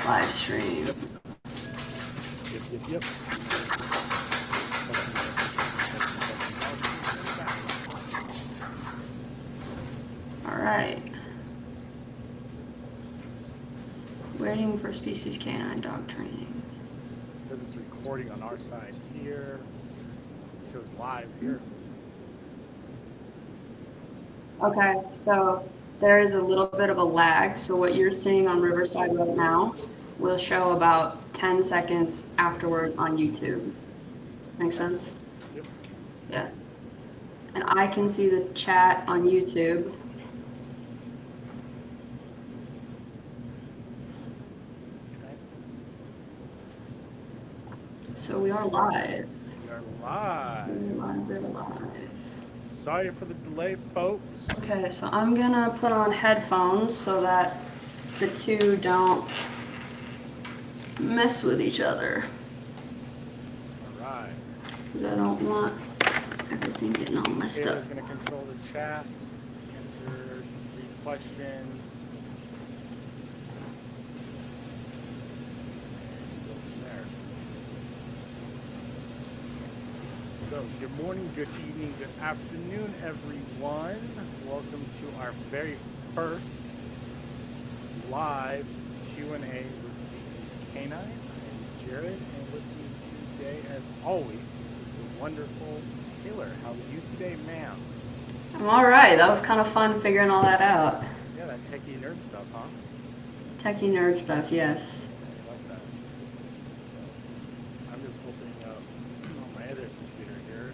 live stream. Yep. All right. Waiting for species canine dog training. So it's recording on our side here. It shows live here. Okay, so there is a little bit of a lag. So what you're seeing on Riverside right now will show about 10 seconds afterwards on YouTube. Make sense? Yep. Yeah. And I can see the chat on YouTube. Okay. So we are live. We are live. We're live. Sorry for the delay, folks. Okay, so I'm gonna put on headphones so that the two don't mess with each other. All right. Because I don't want everything getting all messed up. Taylor's going to control the chat, answer 3 questions. Go from there. So, good morning, good evening, good afternoon, everyone. Welcome to our very first live Q&A with Species Canine. I'm Jared, and with me today, as always, is the wonderful Taylor. How are you today, ma'am? I'm all right. That was kind of fun figuring all that out. Yeah, that techie nerd stuff, huh? Techie nerd stuff, yes. I love that. So, I'm just opening up on my other computer here.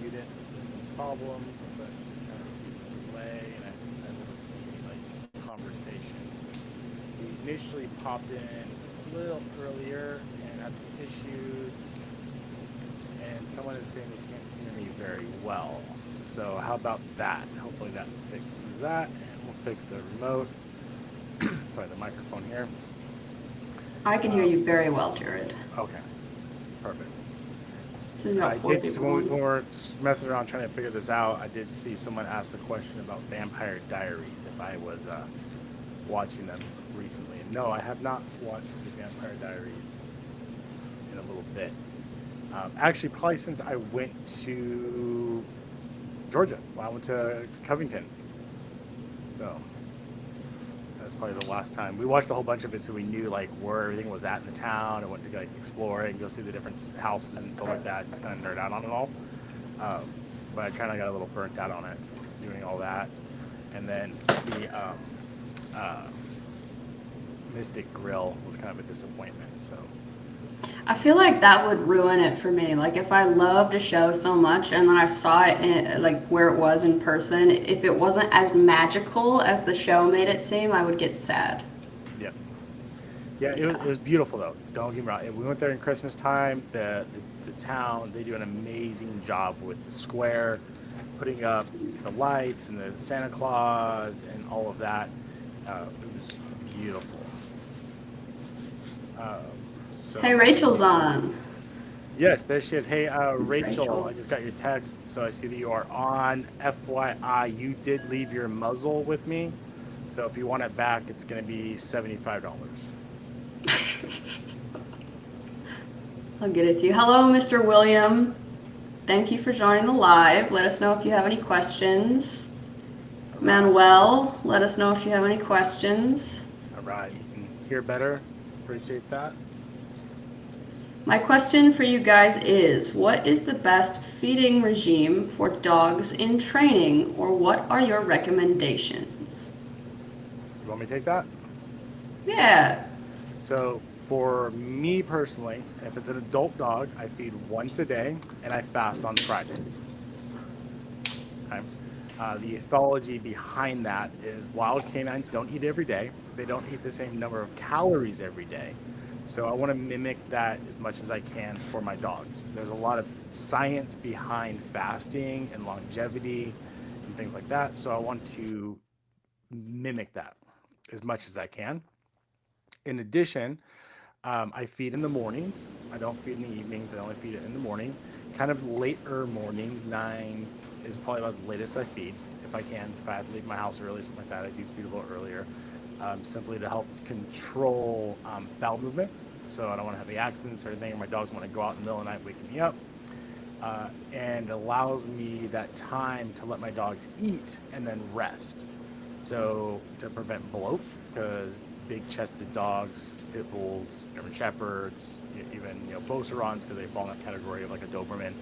Mute it, no problems, but just kind of see the delay, and I'm able to see like conversations. We initially popped in a little earlier and had some issues, and someone is saying they can't hear me very well. So how about that? Hopefully that fixes that, and we'll fix the remote. Sorry, the microphone here. I can hear you very well, Jared. Okay, perfect. I did when we were messing around trying to figure this out, I did see someone ask the question about Vampire Diaries, if I was watching them recently. And no, I have not watched the Vampire Diaries in a little bit. Actually, probably since I went to Georgia. Well, I went to Covington. So that's probably the last time. We watched a whole bunch of it so we knew like where everything was at in the town and went to like explore and go see the different houses and stuff like that. Just kind of nerd out on it all. But I kind of got a little burnt out on it doing all that. And then the Mystic Grill was kind of a disappointment. So I feel like that would ruin it for me. Like if I loved a show so much and then I saw it in, like where it was in person, if it wasn't as magical as the show made it seem, I would get sad. Yeah, it was beautiful though. Don't get me wrong. We went there in Christmas time. The town, they do an amazing job with the square, putting up the lights and the Santa Claus and all of that. It was beautiful. So, Hey, Rachel's on. yes, there she is. Hey, Rachel, Rachel, I just got your text, so I see that you are on. FYI, you did leave your muzzle with me, so if you want it back, it's going to be $75. I'll get it to you. Hello, Mr. William. Thank you for joining the live. Let us know if you have any questions. Manuel, let us know if you have any questions. All right, you can hear better. Appreciate that. My question for you guys is, what is the best feeding regime for dogs in training, or what are your recommendations? You want me to take that? Yeah. So for me personally, if it's an adult dog, I feed once a day and I fast on Fridays. Okay. The ethology behind that is wild canines don't eat every day. They don't eat the same number of calories every day. So I want to mimic that as much as I can for my dogs. There's a lot of science behind fasting and longevity and things like that. So I want to mimic that as much as I can. In addition, I feed in the mornings. I don't feed in the evenings. I only feed it in the morning. Kind of later morning, 9 is probably about the latest I feed. If I can, if I have to leave my house early, something like that, I do feed a little earlier. simply to help control bowel movements. So I don't want to have any accidents or anything, or my dogs want to go out in the middle of the night waking me up. And allows me that time to let my dogs eat and then rest. So to prevent bloat, because big chested dogs, pit bulls, German shepherds, even Beaucerons, because they fall in that category of like a Doberman,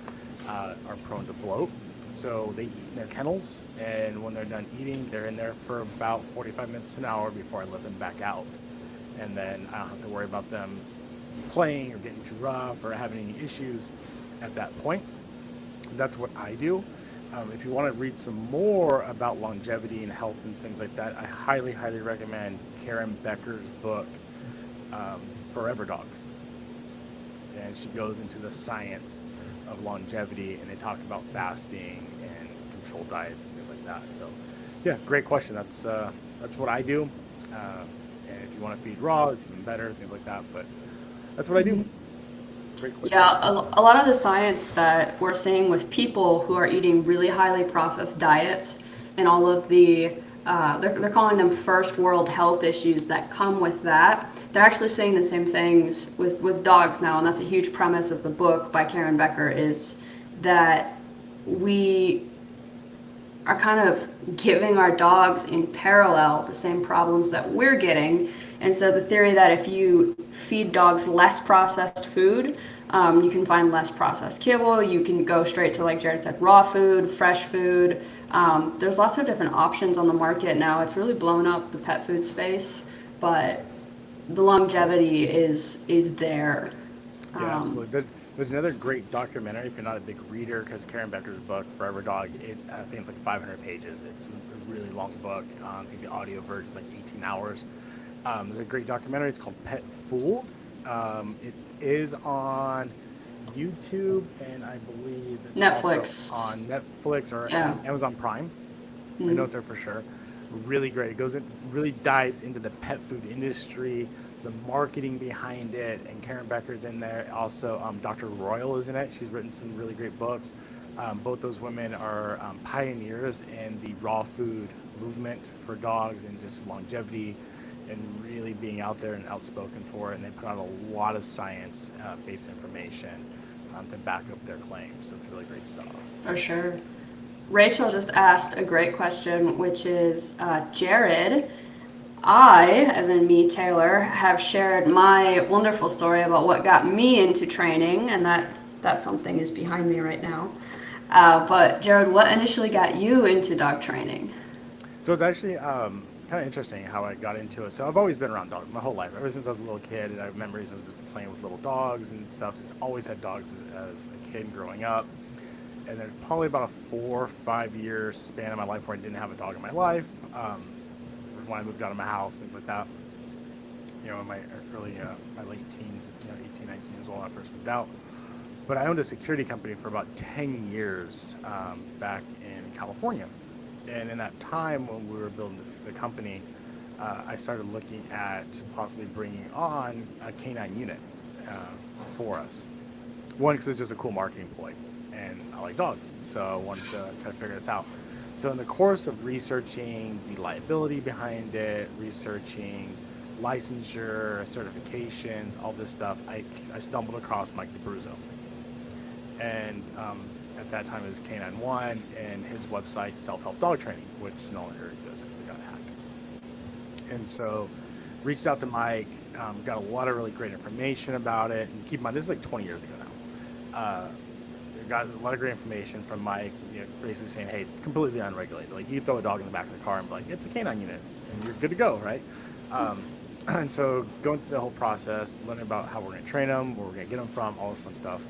are prone to bloat. So they eat in their kennels, and when they're done eating, they're in there for about 45 minutes to an hour before I let them back out. And then I don't have to worry about them playing or getting too rough or having any issues at that point. That's what I do. If you want to read some more about longevity and health and things like that, I highly, highly recommend Karen Becker's book, Forever Dog. And she goes into the science of longevity, and they talk about fasting and controlled diets and things like that. So, yeah, great question. That's what I do. And if you want to feed raw, it's even better, things like that. But that's what I do. Great question. Yeah, a lot of the science that we're seeing with people who are eating really highly processed diets and all of the, they're calling them first world health issues that come with that. They're actually saying the same things with dogs now, and that's a huge premise of the book by Karen Becker, is that we are kind of giving our dogs in parallel the same problems that we're getting. And so the theory that if you feed dogs less processed food, you can find less processed kibble, you can go straight to, like Jared said, raw food, fresh food. There's lots of different options on the market now. It's really blown up the pet food space, but the longevity is there. Yeah, absolutely. There's another great documentary if you're not a big reader, because Karen Becker's book, Forever Dog, I think it's like 500 pages. It's a really long book. I think the audio version is like 18 hours. There's a great documentary. It's called Pet Fooled. It is on YouTube, and I believe it's Netflix. also on Netflix or Amazon Prime. Mm-hmm. I know it's there for sure. Really great. It goes in, really dives into the pet food industry, the marketing behind it, and Karen Becker's in there. Also, Dr. Royal is in it. She's written some really great books. Both those women are pioneers in the raw food movement for dogs and just longevity, and really being out there and outspoken for it. And they put out a lot of science-based information to back up their claims. So it's really great stuff. For sure. Rachel just asked a great question, which is, Jared, I, as in me, Taylor, have shared my wonderful story about what got me into training, and that something is behind me right now. But Jared, what initially got you into dog training? So it's actually kind of interesting how I got into it. So I've always been around dogs my whole life. Ever since I was a little kid, and I have memories of playing with little dogs and stuff. Just always had dogs as a kid growing up. And there's probably about a 4 or 5 year span of my life where I didn't have a dog in my life. When I moved out of my house, things like that. In my my late teens, 18, 19 years old when I first moved out. But I owned a security company for about 10 years back in California. And in that time when we were building the company, I started looking at possibly bringing on a canine unit for us. One, because it's just a cool marketing ploy, and I like dogs, so I wanted to try to figure this out. So in the course of researching the liability behind it, researching licensure, certifications, all this stuff, I stumbled across Mike DeBruzzo. And at that time it was Canine One, and his website, Self-Help Dog Training, which no longer exists because it got hacked. And so reached out to Mike, got a lot of really great information about it. And keep in mind, this is like 20 years ago now. Got a lot of great information from Mike, basically saying, hey, it's completely unregulated. Like, you throw a dog in the back of the car and be like, it's a canine unit, and you're good to go, right? And so going through the whole process, learning about how we're going to train them, where we're going to get them from, all this fun stuff.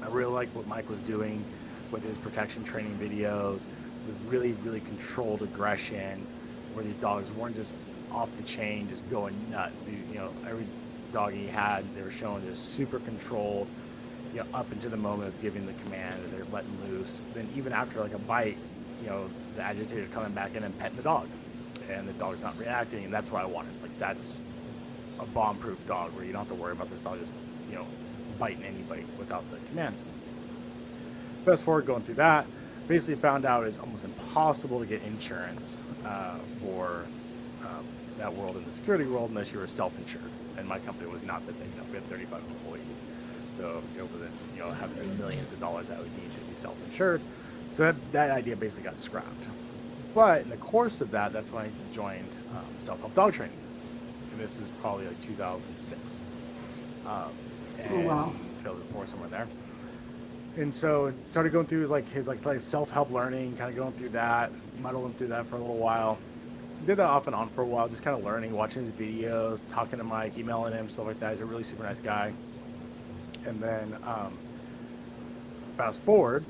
I really liked what Mike was doing with his protection training videos, with really, really controlled aggression, where these dogs weren't just off the chain, just going nuts. Every dog he had, they were showing this super controlled, up into the moment of giving the command, and they're letting loose. Then even after like a bite, the agitator coming back in and petting the dog, and the dog's not reacting, and that's what I wanted. Like, that's a bomb-proof dog where you don't have to worry about this dog just, biting anybody without the command. Fast forward, going through that, basically found out it's almost impossible to get insurance for that world in the security world unless you were self-insured. And my company was not that big enough. We had 35 employees, so having millions of dollars, I would need to be self-insured. So that idea basically got scrapped. But in the course of that, that's when I joined self-help dog training, and this is probably like 2006. And wow. 2004, somewhere there. And so it started going through his self-help learning, kind of going through that, muddling through that for a little while. Did that off and on for a while, just kind of learning, watching his videos, talking to Mike, emailing him, stuff like that. He's a really super nice guy. And then fast forward,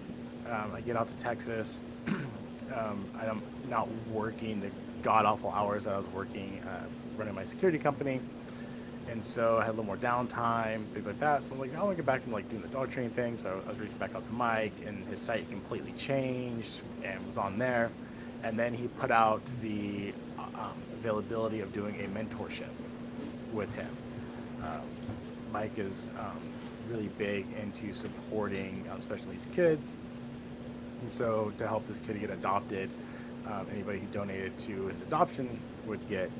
I get out to Texas. I'm not working the god-awful hours that I was working running my security company. And so I had a little more downtime, things like that. So I'm like, I want to get back into doing the dog training thing. So I was reaching back out to Mike, and his site completely changed and was on there. And then he put out the availability of doing a mentorship with him. Mike is really big into supporting special needs kids. And so to help this kid get adopted, anybody who donated to his adoption would get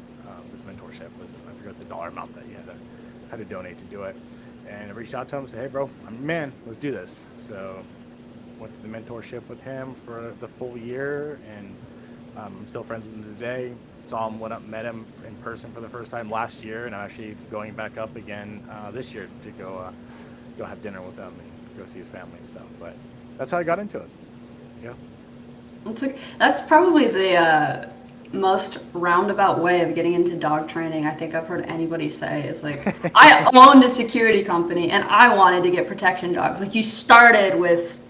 this mentorship. I forget the dollar amount that you had to donate to do it. And I reached out to him and said, hey bro, I'm your man, let's do this. So went to the mentorship with him for the full year, and I'm still friends with him today. Saw him, went up, met him in person for the first time last year, and I'm actually going back up again this year to go have dinner with him and go see his family and stuff. But that's how I got into it. Yeah. That's probably the most roundabout way of getting into dog training I think I've heard anybody say. Is like, I owned a security company and I wanted to get protection dogs. Like, you started with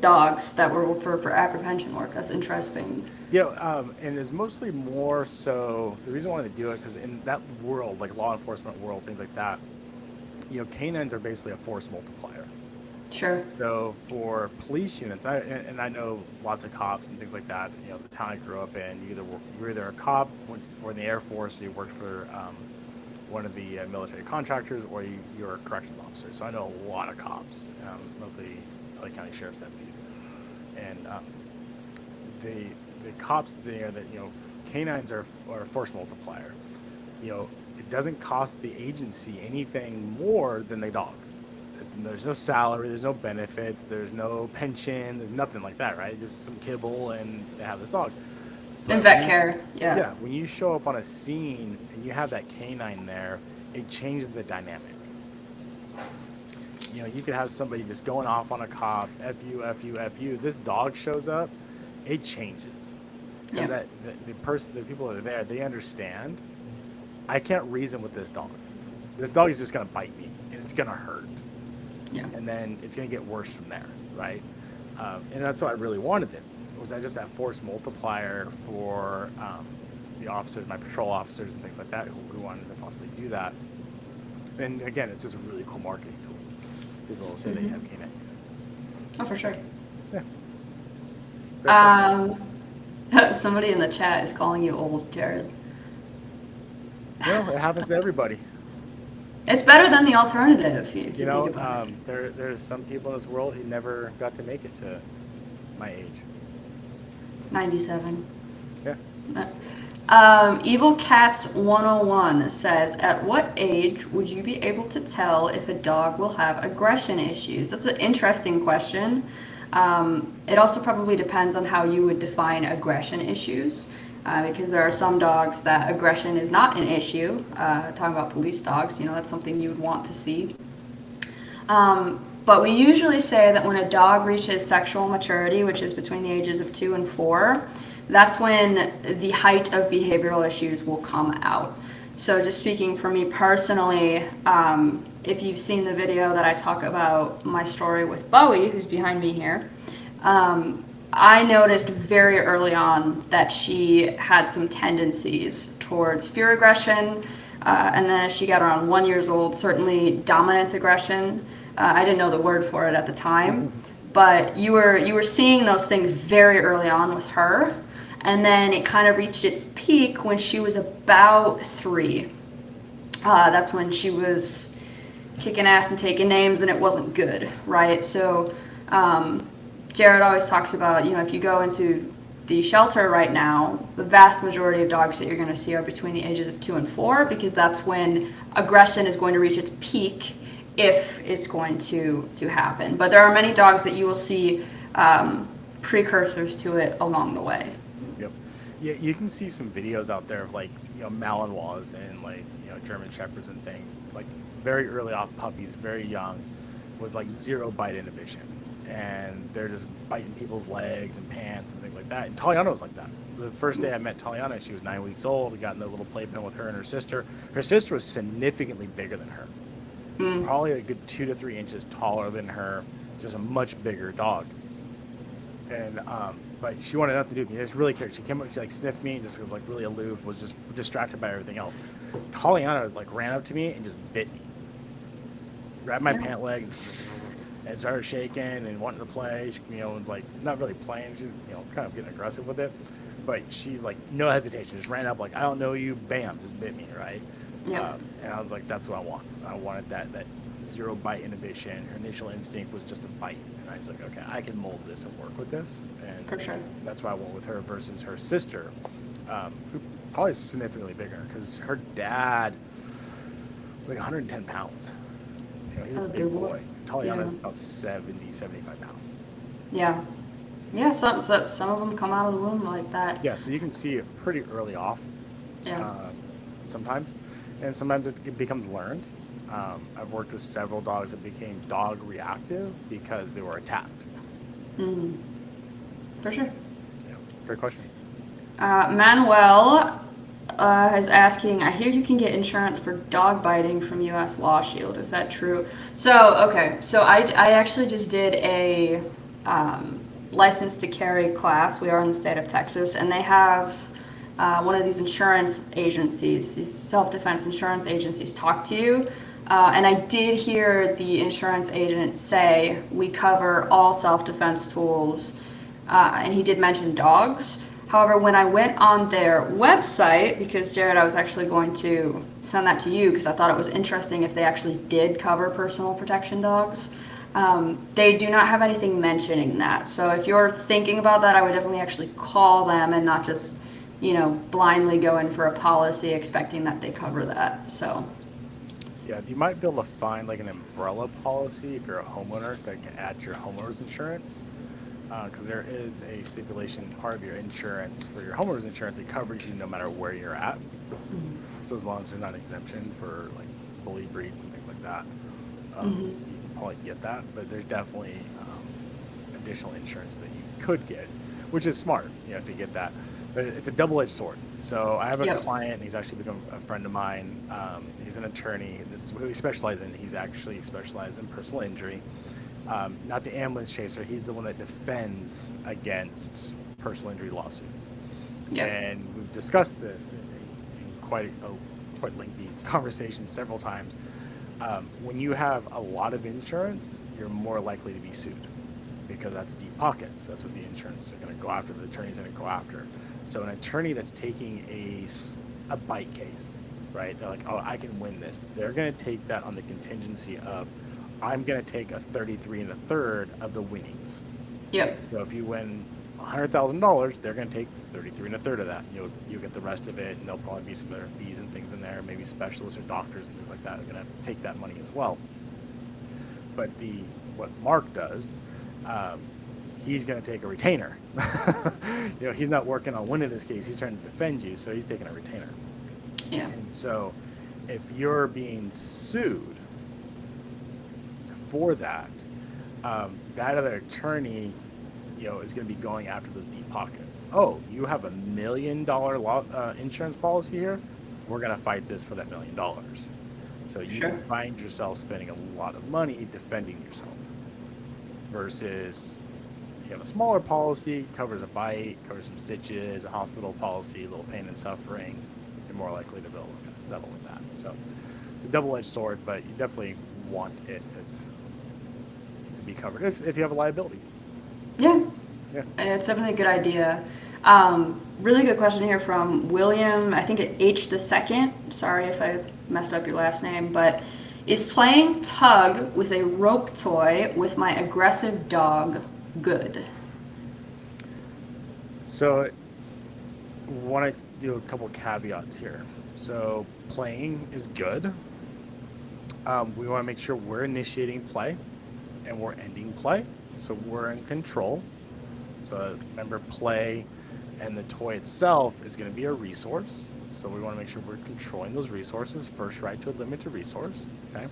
dogs that were for apprehension work. That's interesting. Yeah, and it's mostly more so, the reason I wanted to do it, because in that world, like law enforcement world, things like that, canines are basically a force multiplier. Sure. So for police units, and I know lots of cops and things like that. The town I grew up in, you're either a cop or in the Air Force, or you worked for one of the military contractors, or you're a corrections officer. So I know a lot of cops, mostly LA County Sheriff's deputies, and the cops there that canines are a force multiplier. It doesn't cost the agency anything more than the dog. There's no salary, there's no benefits, there's no pension, there's nothing like that, right? Just some kibble, and they have this dog. And vet care, yeah. Yeah, when you show up on a scene and you have that canine there, it changes the dynamic. You could have somebody just going off on a cop, F you, F you, F you. This dog shows up, it changes. Because the people that are there, they understand, I can't reason with this dog. This dog is just going to bite me, and it's going to hurt. Yeah. And then it's going to get worse from there, right? And that's what I really wanted it. Was that just that force multiplier for the officers, my patrol officers and things like that, who wanted to possibly do that. And again, it's just a really cool marketing tool. People will say that you have canine units. Oh, for sure. Yeah. Somebody in the chat is calling you old, Jared. It happens to everybody. It's better than the alternative, if you think about it. There's some people in this world who never got to make it to my age. 97. Yeah. Evil Cats 101 says, at what age would you be able to tell if a dog will have aggression issues? That's an interesting question. It also probably depends on how you would define aggression issues. Because there are some dogs that aggression is not an issue. Talking about police dogs, that's something you would want to see. But we usually say that when a dog reaches sexual maturity, which is between the ages of 2 and 4, that's when the height of behavioral issues will come out. So just speaking for me personally, if you've seen the video that I talk about my story with Bowie, who's behind me here, I noticed very early on that she had some tendencies towards fear aggression, and then as she got around 1 year old, certainly dominance aggression. I didn't know the word for it at the time, but you were seeing those things very early on with her, and then it kind of reached its peak when she was about 3. That's when she was kicking ass and taking names, and it wasn't good, right? So Jared always talks about, if you go into the shelter right now, the vast majority of dogs that you're going to see are between the ages of 2 and 4, because that's when aggression is going to reach its peak, if it's going to happen. But there are many dogs that you will see precursors to it along the way. Yep. Yeah, you can see some videos out there of like, Malinois and like, German Shepherds and things, like very early off puppies, very young, with like zero bite inhibition. And they're just biting people's legs and pants and things like that. And Taliana was like that. The first day I met Taliana, she was 9 weeks old. We got in the little playpen with her and her sister. Her sister was significantly bigger than her. Probably a good 2 to 3 inches taller than her, just a much bigger dog. And but she wanted nothing to do with me. It's really cared. She came up, she like sniffed me, and just was like really aloof, was just distracted by everything else. Taliana like ran up to me and just bit me, grabbed my pant leg, and started shaking and wanting to play. She, was like not really playing. She's kind of getting aggressive with it, but she's like no hesitation, just ran up like, I don't know you, bam, just bit me, right? Yeah. And I was like, that's what I want. I wanted that zero bite inhibition. Her initial instinct was just a bite, and I was like, okay, I can mold this and work with this, and For sure. that's why I went with her versus her sister, who probably is significantly bigger, because her dad was like 110 pounds. He's a big boy. Taliana's about 70, 75 pounds. Yeah. Yeah, some of them come out of the womb like that. Yeah, so you can see it pretty early off. Yeah. Sometimes, and sometimes it becomes learned. I've worked with several dogs that became dog reactive because they were attacked. For sure. Yeah, great question. Manuel is asking, I hear you can get insurance for dog biting from US Law Shield. Is that true? So, okay. So I actually just did a license to carry class. We are in the state of Texas, and they have one of these insurance agencies, these self-defense insurance agencies, talk to you. And I did hear the insurance agent say, we cover all self-defense tools, and he did mention dogs. However, when I went on their website, because Jared, I was actually going to send that to you because I thought it was interesting if they actually did cover personal protection dogs. They do not have anything mentioning that. So if you're thinking about that, I would definitely actually call them and not just, blindly go in for a policy expecting that they cover that. So. Yeah, you might be able to find like an umbrella policy if you're a homeowner that can add to your homeowner's insurance. Because there is a stipulation part of your insurance for your homeowner's insurance, it covers you no matter where you're at. So as long as there's not an exemption for like bully breeds and things like that, you can probably get that. But there's definitely additional insurance that you could get, which is smart, to get that. But it's a double-edged sword. So I have a client, and he's actually become a friend of mine. He's an attorney. This is what he specializes in. He's actually specialized in personal injury. Not the ambulance chaser. He's the one that defends against personal injury lawsuits. And we've discussed this in quite lengthy conversation several times. When you have a lot of insurance, you're more likely to be sued because that's deep pockets. That's what the insurance are going to go after. The attorney's going to go after. So an attorney that's taking a bite case, right? They're like, oh, I can win this. They're going to take that on the contingency of, I'm going to take a 33 1/3 of the winnings. So if you win $100,000, they're going to take 33 1/3 of that. You'll get the rest of it, and there'll probably be some other fees and things in there. Maybe specialists or doctors and things like that are going to take that money as well. But what Mark does, he's going to take a retainer. He's not working on winning this case. He's trying to defend you, so he's taking a retainer. And so if you're being sued for that, that other attorney, is going to be going after those deep pockets. Oh, you have $1 million insurance policy here? We're going to fight this for that $1 million. So you can find yourself spending a lot of money defending yourself. Versus, you have a smaller policy, covers a bite, covers some stitches, a hospital policy, a little pain and suffering. You're more likely to be able to kind of settle with that. So it's a double-edged sword, but you definitely want it to be covered if you have a liability. It's definitely a good idea. Really good question here from William, I think it H2. Sorry if I messed up your last name, but is playing tug with a rope toy with my aggressive dog good? So, want to do a couple caveats here. So, playing is good. We want to make sure we're initiating play and we're ending play, so we're in control. So remember, play and the toy itself is going to be a resource. So we want to make sure we're controlling those resources. First right to a limited resource. Okay.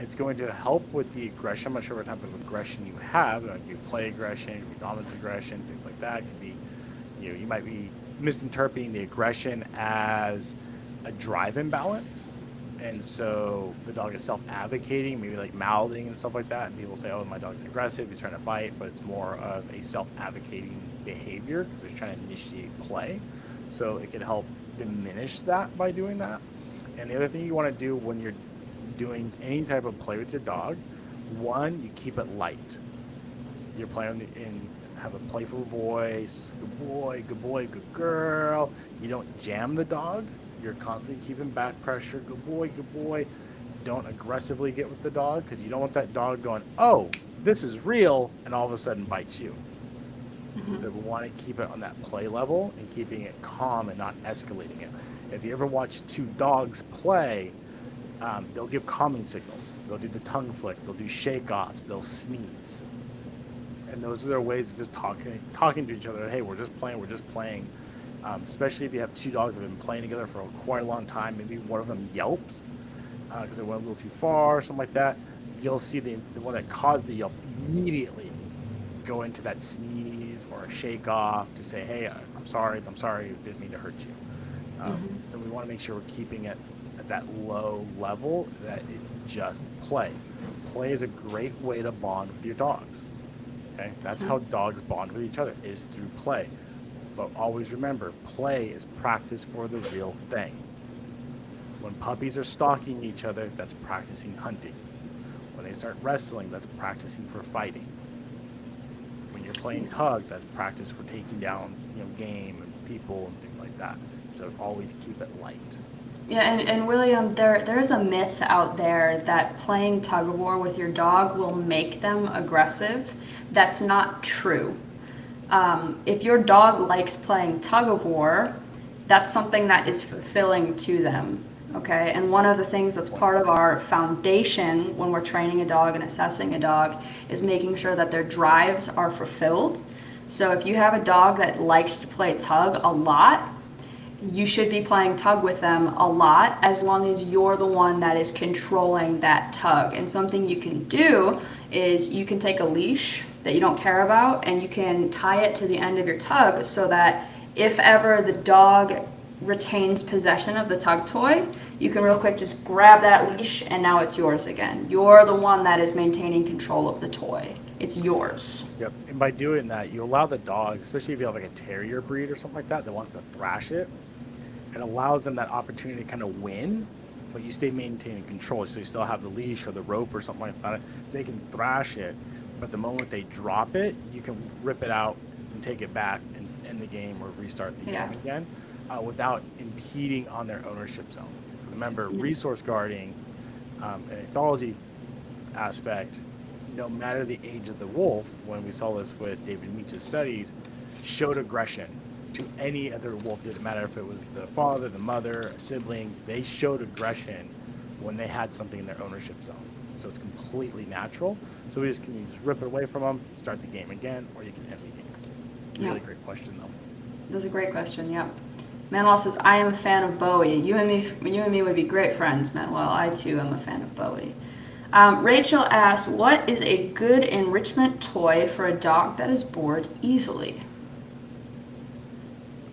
It's going to help with the aggression. I'm not sure what type of aggression you have. It could be play aggression, it could be dominance aggression, things like that. It could be, you might be misinterpreting the aggression as a drive imbalance. And so the dog is self-advocating, maybe like mouthing and stuff like that. And people say, oh, my dog's aggressive, he's trying to bite, but it's more of a self-advocating behavior because they're trying to initiate play. So it can help diminish that by doing that. And the other thing you want to do when you're doing any type of play with your dog, one, you keep it light. You're playing in have a playful voice, good boy, good girl. You don't jam the dog. You're constantly keeping back pressure, good boy. Don't aggressively get with the dog because you don't want that dog going, oh, this is real, and all of a sudden bites you. Mm-hmm. So we want to keep it on that play level and keeping it calm and not escalating it. If you ever watch two dogs play, they'll give calming signals. They'll do the tongue flick, they'll do shake-offs, they'll sneeze. And those are their ways of just talking to each other. Hey, we're just playing. Especially if you have two dogs that have been playing together for quite a long time. Maybe one of them yelps because they went a little too far or something like that. You'll see the one that caused the yelp immediately go into that sneeze or a shake off to say, hey, I'm sorry, didn't mean to hurt you. So we want to make sure we're keeping it at that low level, that it's just play. Play is a great way to bond with your dogs. Okay, that's how dogs bond with each other, is through play. But always remember, play is practice for the real thing. When puppies are stalking each other, that's practicing hunting. When they start wrestling, that's practicing for fighting. When you're playing tug, that's practice for taking down, game and people and things like that. So always keep it light. Yeah, and William, there's a myth out there that playing tug of war with your dog will make them aggressive. That's not true. If your dog likes playing tug of war, that's something that is fulfilling to them. Okay, and one of the things that's part of our foundation when we're training a dog and assessing a dog is making sure that their drives are fulfilled. So if you have a dog that likes to play tug a lot, you should be playing tug with them a lot, as long as you're the one that is controlling that tug. And something you can do is you can take a leash that you don't care about and you can tie it to the end of your tug so that if ever the dog retains possession of the tug toy, you can real quick just grab that leash and now it's yours again. You're the one that is maintaining control of the toy. It's yours. Yep. And by doing that, you allow the dog, especially if you have like a terrier breed or something like that wants to thrash it, it allows them that opportunity to kind of win, but you stay maintaining control. So you still have the leash or the rope or something like that. They can thrash it, but the moment they drop it, you can rip it out and take it back and end the game or restart the game again without impeding on their ownership zone. Remember, resource guarding, an ethology aspect, no matter the age of the wolf, when we saw this with David Meach's studies, showed aggression to any other wolf. Didn't matter if it was the father, the mother, a sibling, they showed aggression when they had something in their ownership zone. So it's completely natural. So you just rip it away from them, start the game again, or you can end the game. Really great question though. That's a great question, yeah. Manuel says, I am a fan of Bowie. You and me would be great friends, Manuel. I too am a fan of Bowie. Rachel asked, what is a good enrichment toy for a dog that is bored easily?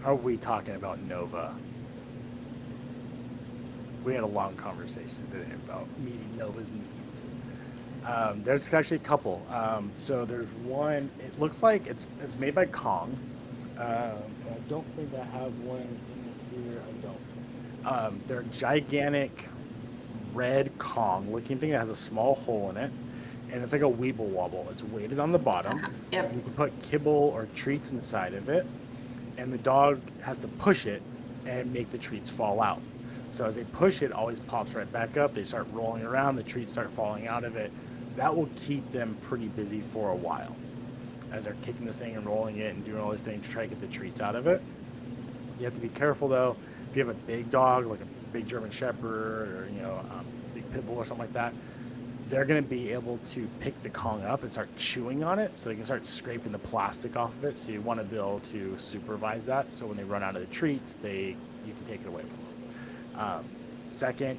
Are we talking about Nova? We had a long conversation today about meeting Nova's needs. There's actually a couple. So there's one, it looks like it's made by Kong. I don't think I have one in here. I don't. They're gigantic red Kong looking thing that has a small hole in it. And it's like a Weeble Wobble. It's weighted on the bottom. Yep. You can put kibble or treats inside of it. And the dog has to push it and make the treats fall out. So as they push it, always pops right back up. They start rolling around. The treats start falling out of it. That will keep them pretty busy for a while. as they're kicking this thing and rolling it and doing all this thing to try to get the treats out of it. You have to be careful though. If you have a big dog, like a big German Shepherd or big pit bull or something like that, they're going to be able to pick the Kong up and start chewing on it, so they can start scraping the plastic off of it. So you want to be able to supervise that, so when they run out of the treats, you can take it away from them. Second,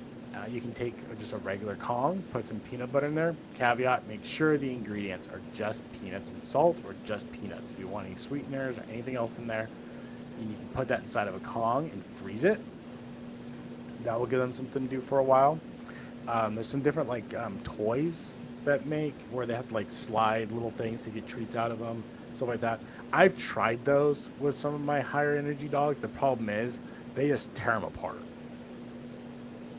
you can take just a regular Kong, put some peanut butter in there. Caveat: make sure the ingredients are just peanuts and salt, or just peanuts. If you want any sweeteners or anything else in there, you can put that inside of a Kong and freeze it. That will give them something to do for a while. There's some different toys that make where they have to slide little things to get treats out of them, stuff like that. I've tried those with some of my higher energy dogs. The problem is they just tear them apart.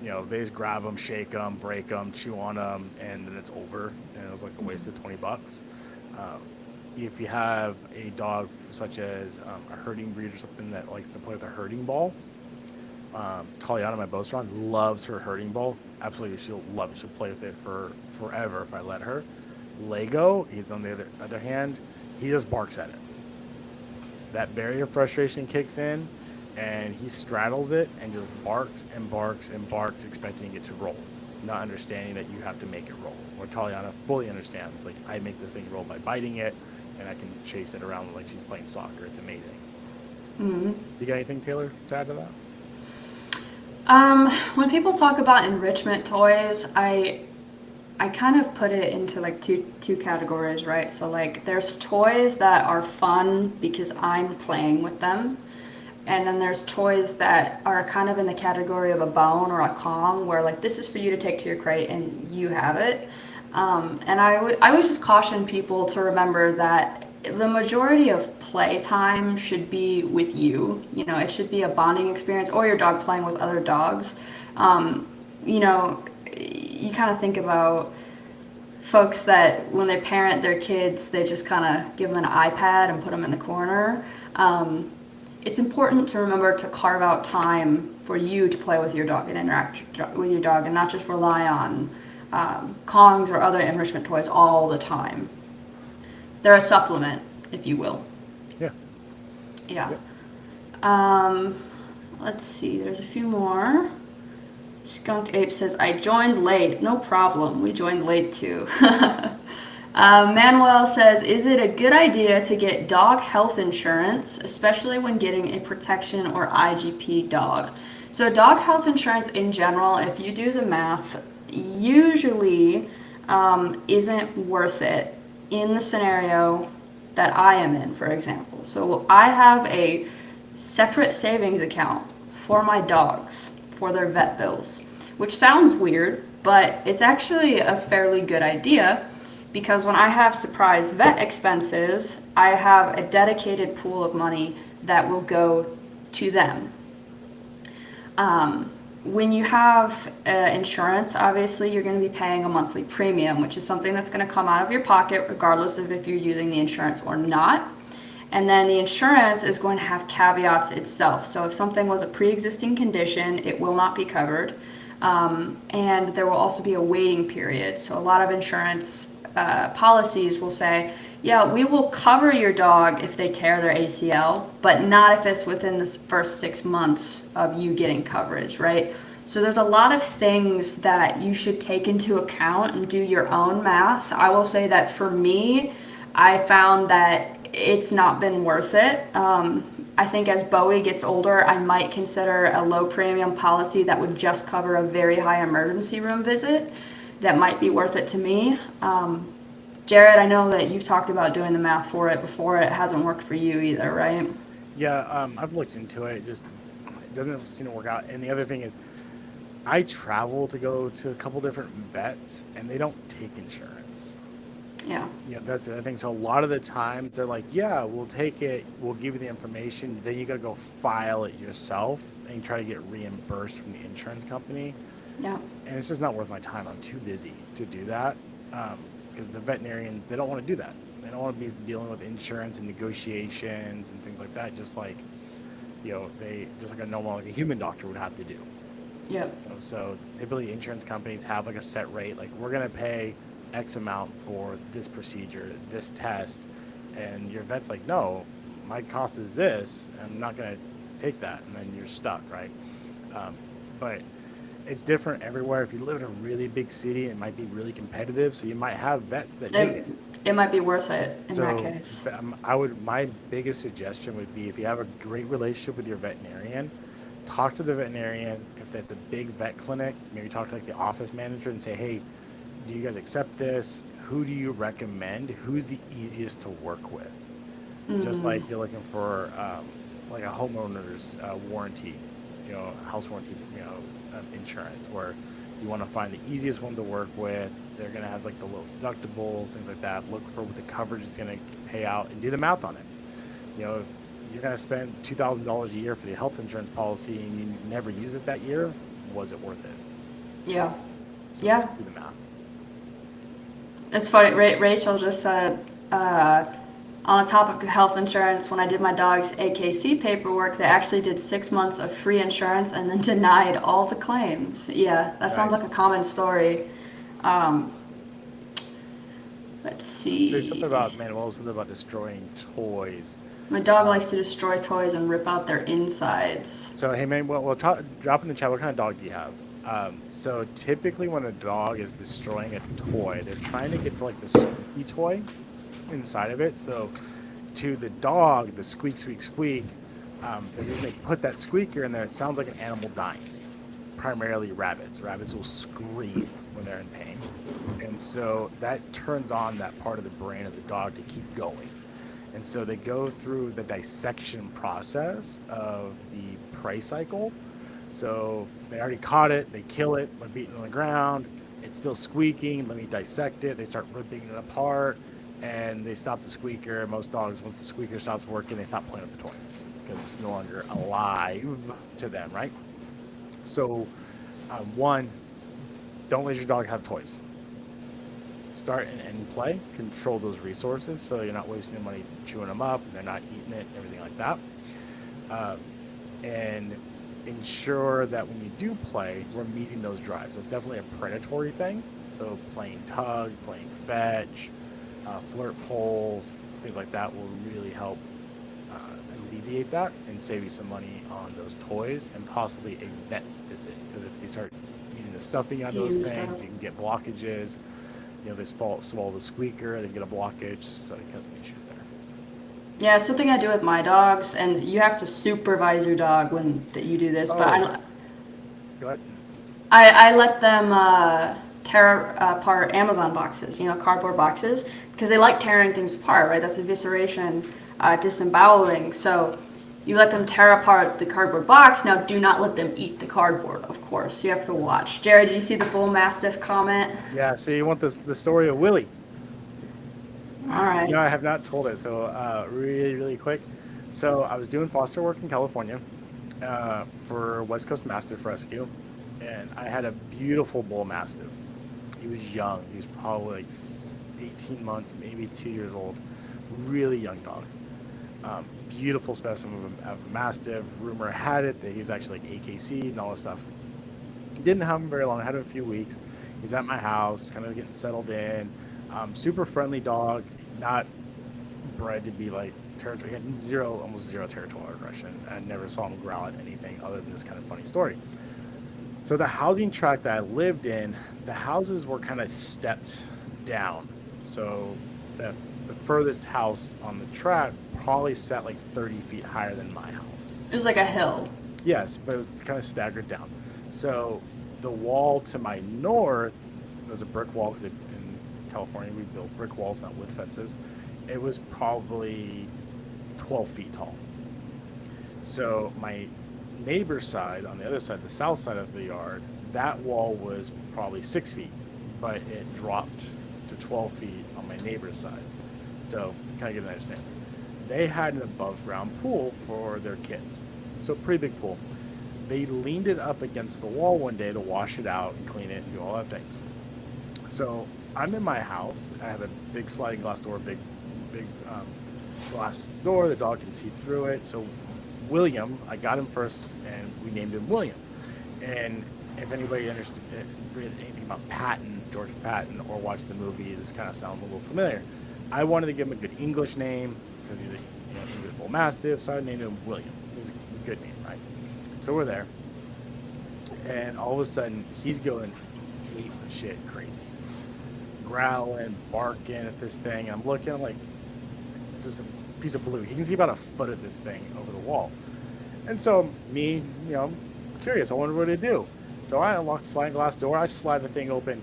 They just grab them, shake them, break them, chew on them, and then it's over. And it was a waste of $20. If you have a dog such as a herding breed or something that likes to play with a herding ball, Taliana, my Bostron, loves her herding ball. Absolutely, she'll love it. She'll play with it for forever if I let her. Lego, he's on the other hand, he just barks at it. That barrier frustration kicks in, and he straddles it and just barks and barks and barks, expecting it to roll, not understanding that you have to make it roll. Where Taliana fully understands, I make this thing roll by biting it, and I can chase it around like she's playing soccer. It's amazing. Mm-hmm. You got anything, Taylor, to add to that? When people talk about enrichment toys, I kind of put it into two categories, right? So there's toys that are fun because I'm playing with them, and then there's toys that are kind of in the category of a bone or a Kong, where this is for you to take to your crate and you have it. And I would just caution people to remember that the majority of playtime should be with you. It should be a bonding experience, or your dog playing with other dogs. You kind of think about folks that when they parent their kids, they just kind of give them an iPad and put them in the corner. It's important to remember to carve out time for you to play with your dog and interact with your dog, and not just rely on Kongs or other enrichment toys all the time. They're a supplement, if you will. Yeah. Let's see, there's a few more. Skunk Ape says, I joined late. No problem, we joined late too. Manuel says, is it a good idea to get dog health insurance, especially when getting a protection or IGP dog? So dog health insurance in general, if you do the math, usually isn't worth it in the scenario that I am in, for example. So I have a separate savings account for my dogs for their vet bills, which sounds weird, but it's actually a fairly good idea, because when I have surprise vet expenses, I have a dedicated pool of money that will go to them. When you have insurance, obviously you're going to be paying a monthly premium, which is something that's going to come out of your pocket regardless of if you're using the insurance or not. And then the insurance is going to have caveats itself. So if something was a pre-existing condition, it will not be covered. And there will also be a waiting period. So a lot of insurance policies will say, yeah, we will cover your dog if they tear their ACL, but not if it's within the first 6 months of you getting coverage, right? So there's a lot of things that you should take into account and do your own math. I will say that for me, I found that it's not been worth it. I think as Bowie gets older, I might consider a low premium policy that would just cover a very high emergency room visit. That might be worth it to me. Jared, I know that you've talked about doing the math for it before. It hasn't worked for you either, right? Yeah, I've looked into it. It just doesn't seem to work out. And the other thing is, I travel to go to a couple different vets, and they don't take insurance. Yeah. Yeah, that's the other thing. So a lot of the time, they're like, yeah, we'll take it. We'll give you the information. Then you got to go file it yourself and try to get reimbursed from the insurance company. Yeah. And it's just not worth my time. I'm too busy to do that. Because the veterinarians, they don't want to do that. They don't want to be dealing with insurance and negotiations and things like that, just like a normal, like a human doctor would have to do. Yep. So typically insurance companies have a set rate, we're going to pay X amount for this procedure, this test, And your vet's like, no, my cost is this. I'm not going to take that. And then you're stuck, right? But it's different everywhere. If you live in a really big city, it might be really competitive. So you might have vets that make it. It might be worth it in that So case. my biggest suggestion would be, if you have a great relationship with your veterinarian, talk to the veterinarian. If that's a big vet clinic, maybe talk to like the office manager and say, hey, do you guys accept this? Who do you recommend? Who's the easiest to work with? Just like you're looking for like a homeowner's warranty, house warranty, insurance, where you want to find the easiest one to work with. They're going to have like the low deductibles, things like that. Look for what the coverage is going to pay out and do the math on it. If you're going to spend $2,000 a year for the health insurance policy and you never use it that year, was it worth it? Yeah. So Yeah. just do the math. It's funny, Rachel just said, on the topic of health insurance, when I did my dog's AKC paperwork, they actually did 6 months of free insurance and then denied all the claims. Yeah, that sounds Nice. like a common story. Let's see. Say something about, Manuel, something about destroying toys. My dog likes to destroy toys and rip out their insides. So, hey, man, drop in the chat, what kind of dog do you have? So typically when a dog is destroying a toy, they're trying to get to like the squeaky toy inside of it. So to the dog, the squeak, squeak, squeak, the reason they put that squeaker in there, it sounds like an animal dying. Primarily rabbits. Rabbits will scream when they're in pain. And so that turns on that part of the brain of the dog to keep going. And so they go through the dissection process of the prey cycle. So they already caught it, they kill it by beating it on the ground, it's still squeaking, let me dissect it, they start ripping it apart, and they stop the squeaker. Most dogs, once the squeaker stops working, they stop playing with the toy because it's no longer alive to them, right? So, one, don't let your dog have toys. Start and end play, control those resources so you're not wasting your money chewing them up, and they're not eating it, everything like that. And ensure that when you do play, we're meeting those drives. That's definitely a predatory thing. So playing tug, playing fetch, flirt poles, things like that will really help alleviate that and save you some money on those toys and possibly a vet visit. Because if they start eating the stuffing out of those things, you can get blockages. They swallow the squeaker, they get a blockage, so it has some issues there. Yeah, something I do with my dogs, and you have to supervise your dog when you do this, but Go ahead. I let them tear apart Amazon boxes, cardboard boxes, because they like tearing things apart, right? That's evisceration, disemboweling. So you let them tear apart the cardboard box. Now, do not let them eat the cardboard, of course. You have to watch. Jared, did you see the bull mastiff comment? Yeah, so you want the story of Willie. All right. No, I have not told it. So really, really quick. So I was doing foster work in California for West Coast Mastiff Rescue, and I had a beautiful bull mastiff. He was young. He was probably like 18 months, maybe 2 years old. Really young dog. Beautiful specimen of a mastiff. Rumor had it that he was actually like AKC and all this stuff. Didn't have him very long. I had him a few weeks. He's at my house, kind of getting settled in. Super friendly dog, not bred to be like territorial. He had almost zero territorial aggression. I never saw him growl at anything other than this kind of funny story. So the housing tract that I lived in, the houses were kind of stepped down. So the furthest house on the tract probably sat like 30 feet higher than my house. It was like a hill. Yes, but it was kind of staggered down. So the wall to my north, it was a brick wall because in California we built brick walls, not wood fences. It was probably 12 feet tall. So my neighbor's side, on the other side, the south side of the yard, that wall was probably 6 feet, but it dropped to 12 feet on my neighbor's side. So kind of get an understanding. They had an above ground pool for their kids. So pretty big pool. They leaned it up against the wall one day to wash it out and clean it and do all that things. So I'm in my house. I have a big sliding glass door, big glass door. The dog can see through it. So William, I got him first, and we named him William. And if anybody understood anything about Patton, George Patton, or watched the movie, this kind of sounds a little familiar. I wanted to give him a good English name because he's a English Bull Mastiff, so I named him William. It was a good name, right? So we're there, and all of a sudden he's going ape shit crazy, growling, barking at this thing. And I'm looking, I'm like, this is a piece of blue. He can see about a foot of this thing over the wall. And so me, I'm curious. I wonder what it'd do. So I unlocked the sliding glass door. I slide the thing open.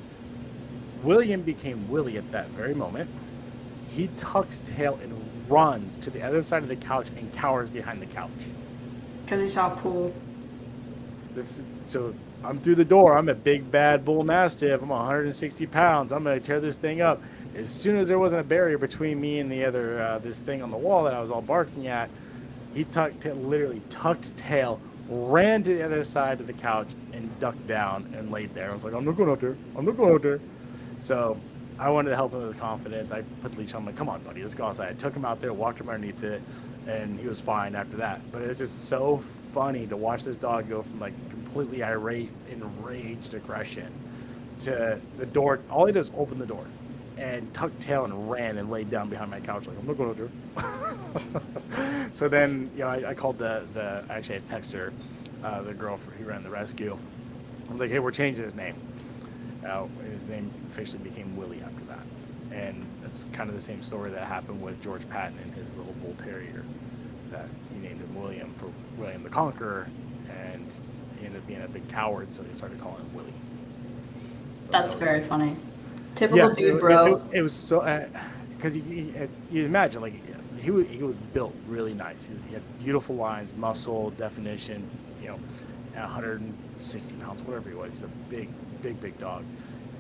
William became Willie at that very moment. He tucks tail and runs to the other side of the couch and cowers behind the couch. Because he saw a pool. So I'm through the door. I'm a big, bad bull mastiff. I'm 160 pounds. I'm going to tear this thing up. As soon as there wasn't a barrier between me and the other, this thing on the wall that I was all barking at, he literally tucked tail, ran to the other side of the couch, and ducked down and laid there. I was like, I'm not going out there. I'm not going out there. So I wanted to help him with his confidence. I put the leash on. I'm like, come on, buddy, let's go outside. I took him out there, walked him underneath it, and he was fine after that. But it was just so funny to watch this dog go from like completely irate, enraged aggression to the door. All he did was open the door and tucked tail and ran and laid down behind my couch like, I'm not going to do. So then, I called actually I texted her, the girl who ran the rescue. I was like, hey, we're changing his name. His name officially became Willie after that. And that's kind of the same story that happened with George Patton and his little bull terrier, that he named him William for William the Conqueror, and he ended up being a big coward, so they started calling him Willie. That's very funny. Typical dude, bro. It was so, because you imagine, like, he was built really nice. He had beautiful lines, muscle, definition, 160 pounds, whatever he was. He's a big dog.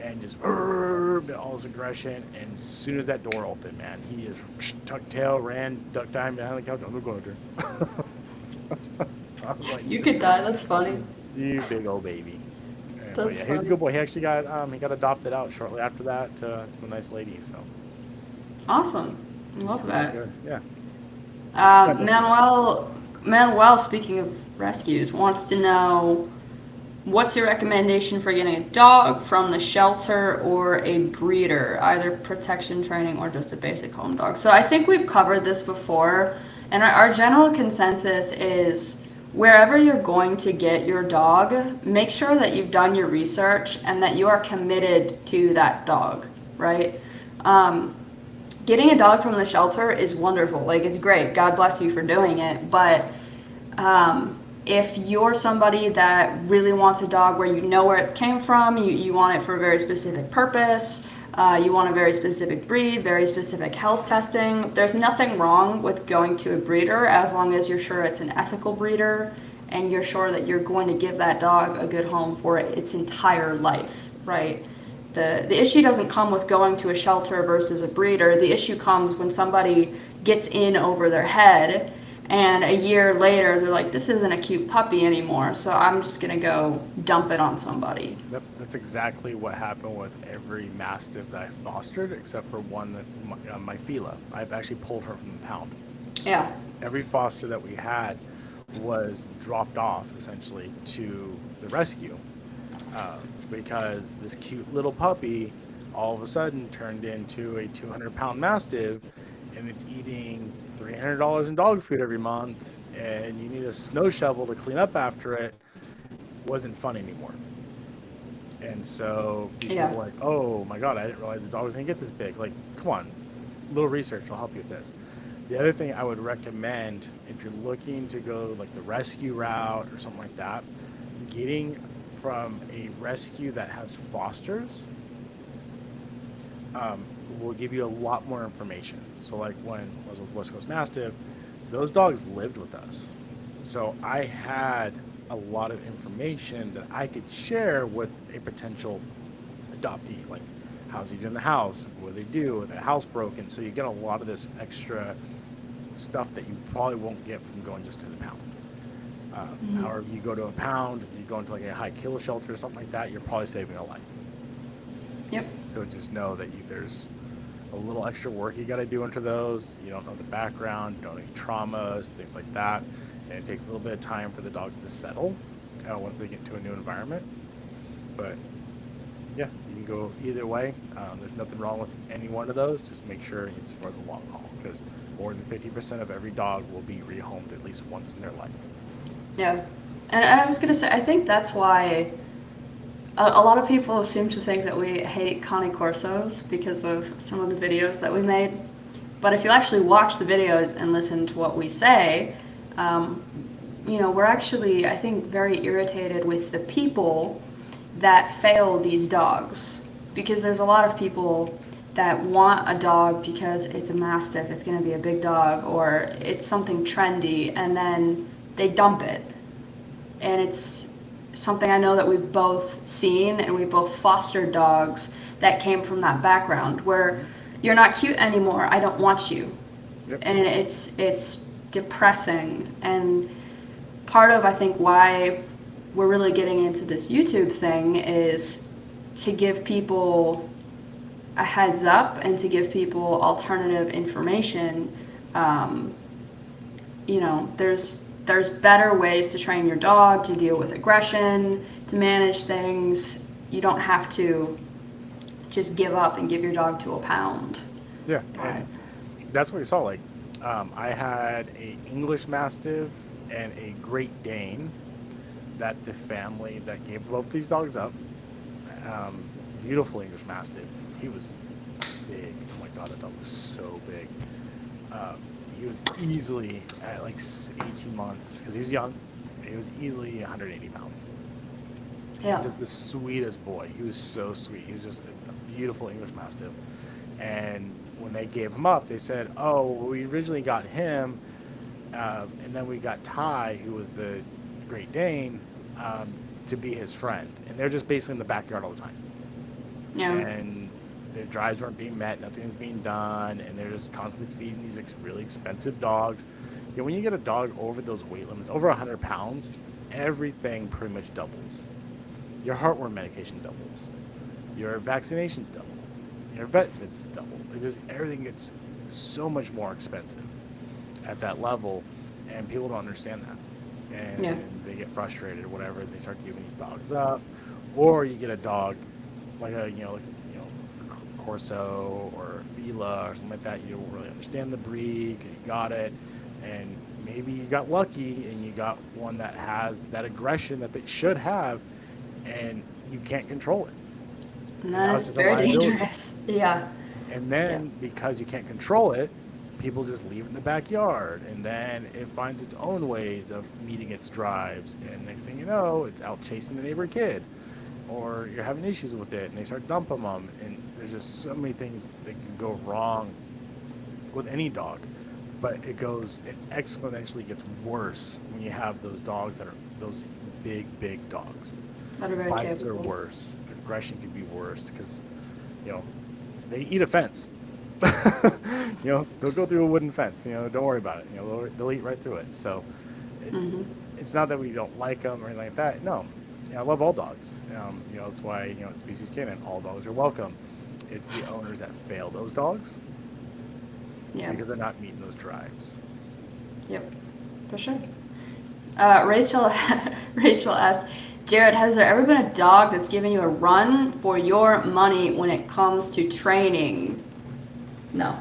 And just all this aggression. And as soon as that door opened, man, he just tucked tail, ran, ducked down behind the couch. I'm going to I was like, you could die. That's funny. You big old baby. That's He's a good boy. He actually got adopted out shortly after that to a nice lady. So awesome. Love that. Good. Yeah. Manuel, speaking of rescues, wants to know, what's your recommendation for getting a dog from the shelter or a breeder, either protection training or just a basic home dog? So I think we've covered this before, and our general consensus is wherever you're going to get your dog, make sure that you've done your research and that you are committed to that dog, right? Getting a dog from the shelter is wonderful. Like, it's great. God bless you for doing it. But if you're somebody that really wants a dog where you know where it came from, you want it for a very specific purpose, you want a very specific breed, very specific health testing, there's nothing wrong with going to a breeder as long as you're sure it's an ethical breeder and you're sure that you're going to give that dog a good home for its entire life, right? The issue doesn't come with going to a shelter versus a breeder. The issue comes when somebody gets in over their head and a year later they're like, this isn't a cute puppy anymore, so I'm just going to go dump it on somebody. Yep, that's exactly what happened with every Mastiff that I fostered, except for one that my Fila. I've actually pulled her from the pound. Yeah. Every foster that we had was dropped off essentially to the rescue. Because this cute little puppy all of a sudden turned into a 200-pound Mastiff, and it's eating $300 in dog food every month, and you need a snow shovel to clean up after it. Wasn't fun anymore. And so people were like, oh my God, I didn't realize the dog was going to get this big. Like, come on, a little research will help you with this. The other thing I would recommend, if you're looking to go like the rescue route or something like that, getting from a rescue that has fosters will give you a lot more information. So like when I was with West Coast Mastiff, those dogs lived with us. So I had a lot of information that I could share with a potential adoptee, like how's he doing in the house, what do they do, if the house broken. So you get a lot of this extra stuff that you probably won't get from going just to the pound. Or if you go to a pound, you go into like a high kill shelter or something like that, you're probably saving a life. Yep. So just know that there's a little extra work you got to do into those. You don't know the background, you don't know any traumas, things like that. And it takes a little bit of time for the dogs to settle once they get to a new environment. But Yeah, you can go either way. There's nothing wrong with any one of those. Just make sure it's for the long haul, because more than 50% of every dog will be rehomed at least once in their life. Yeah. And I was gonna say, I think that's why a lot of people seem to think that we hate Cane Corsos because of some of the videos that we made. But if you actually watch the videos and listen to what we say, um, we're actually, I think, very irritated with the people that fail these dogs. Because there's a lot of people that want a dog because it's a mastiff, it's going to be a big dog, or it's something trendy, and then they dump it. And it's something I know that we've both seen, and we both fostered dogs that came from that background where you're not cute anymore, I don't want you. Yep. And it's depressing. And part of, I think, why we're really getting into this YouTube thing is to give people a heads up and to give people alternative information. There's better ways to train your dog, to deal with aggression, to manage things. You don't have to just give up and give your dog to a pound. Yeah, and that's what you saw. Like, I had a English Mastiff and a Great Dane that the family that gave both these dogs up. Beautiful English Mastiff. He was big. Oh my god, that dog was so big. He was easily at like 18 months, because he was young. He was easily 180 pounds. Yeah. Just the sweetest boy. He was so sweet. He was just a beautiful English Mastiff. And when they gave him up, they said, "Oh, we originally got him, and then we got Ty, who was the Great Dane, to be his friend." And they're just basically in the backyard all the time. Yeah. And their drives weren't being met, nothing was being done, and they're just constantly feeding these really expensive dogs. When you get a dog over those weight limits, over 100 pounds, everything pretty much doubles. Your heartworm medication doubles. Your vaccinations double. Your vet visits double. Everything gets so much more expensive at that level, and people don't understand that. And they get frustrated or whatever, and they start giving these dogs up. Or you get a dog like a Corso or Vila or something like that. You don't really understand the breed, and you got it, and maybe you got lucky and you got one that has that aggression that they should have, and you can't control it. And that is very dangerous. Yeah. And then because you can't control it, people just leave it in the backyard, and then it finds its own ways of meeting its drives, and next thing you know, it's out chasing the neighbor kid, or you're having issues with it and they start dumping them, and there's just so many things that can go wrong with any dog. But it exponentially gets worse when you have those dogs that are those big dogs. That are very Bites are capable. worse. Aggression can be worse because they eat a fence. They'll go through a wooden fence. Don't worry about it. They'll eat right through it. So it's not that we don't like them or anything like that. No, I love all dogs. That's why at Species Canine, all dogs are welcome. It's the owners that fail those dogs because they're not meeting those drives. Yep, for sure. Rachel asked, Jared, has there ever been a dog that's given you a run for your money when it comes to training? No.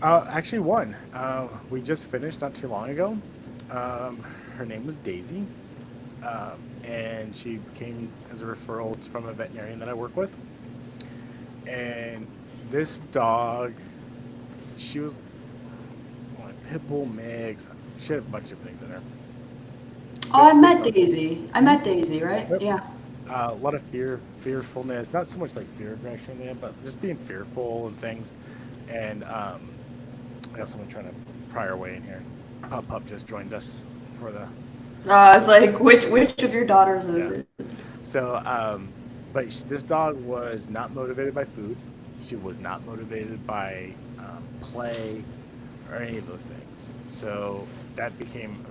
Actually, one. We just finished not too long ago. Her name was Daisy, and she came as a referral from a veterinarian that I work with. And this dog, she was pit bull mix. She had a bunch of things in her. Oh, I met Daisy. Right? Yep. Yeah. A lot of fearfulness, not so much like fear aggression, but just being fearful and things. And I got someone trying to pry our way in here. Pup just joined us for the. I was like, which of your daughters is it? So, this dog was not motivated by food. She was not motivated by play or any of those things. So that became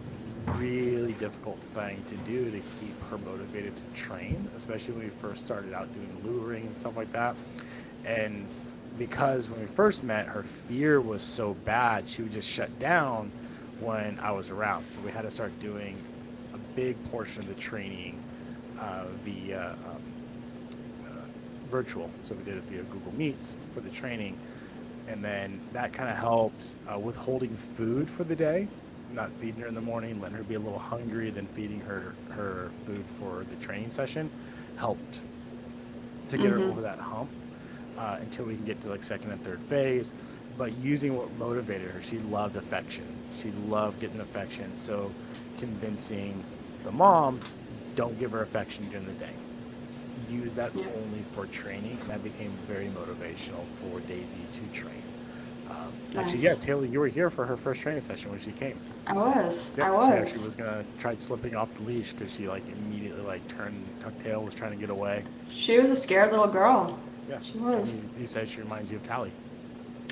a really difficult thing to do to keep her motivated to train, especially when we first started out doing luring and stuff like that. And because when we first met, her fear was so bad, she would just shut down when I was around. So we had to start doing a big portion of the training via virtual. So we did it via Google Meets for the training. And then that kind of helped with holding food for the day, not feeding her in the morning, letting her be a little hungry, then feeding her food for the training session, helped to get her over that hump until we can get to like second and third phase. But using what motivated her, she loved affection. She loved getting affection. So convincing the mom, don't give her affection during the day. Use that only for training. And that became very motivational for Daisy to train. Actually, yeah, Taylor, you were here for her first training session when she came. I was. Yep, I was. She actually was gonna try slipping off the leash because she like immediately like turned, tucked tail, was trying to get away. She was a scared little girl. Yeah, she was. You said she reminds you of Tally.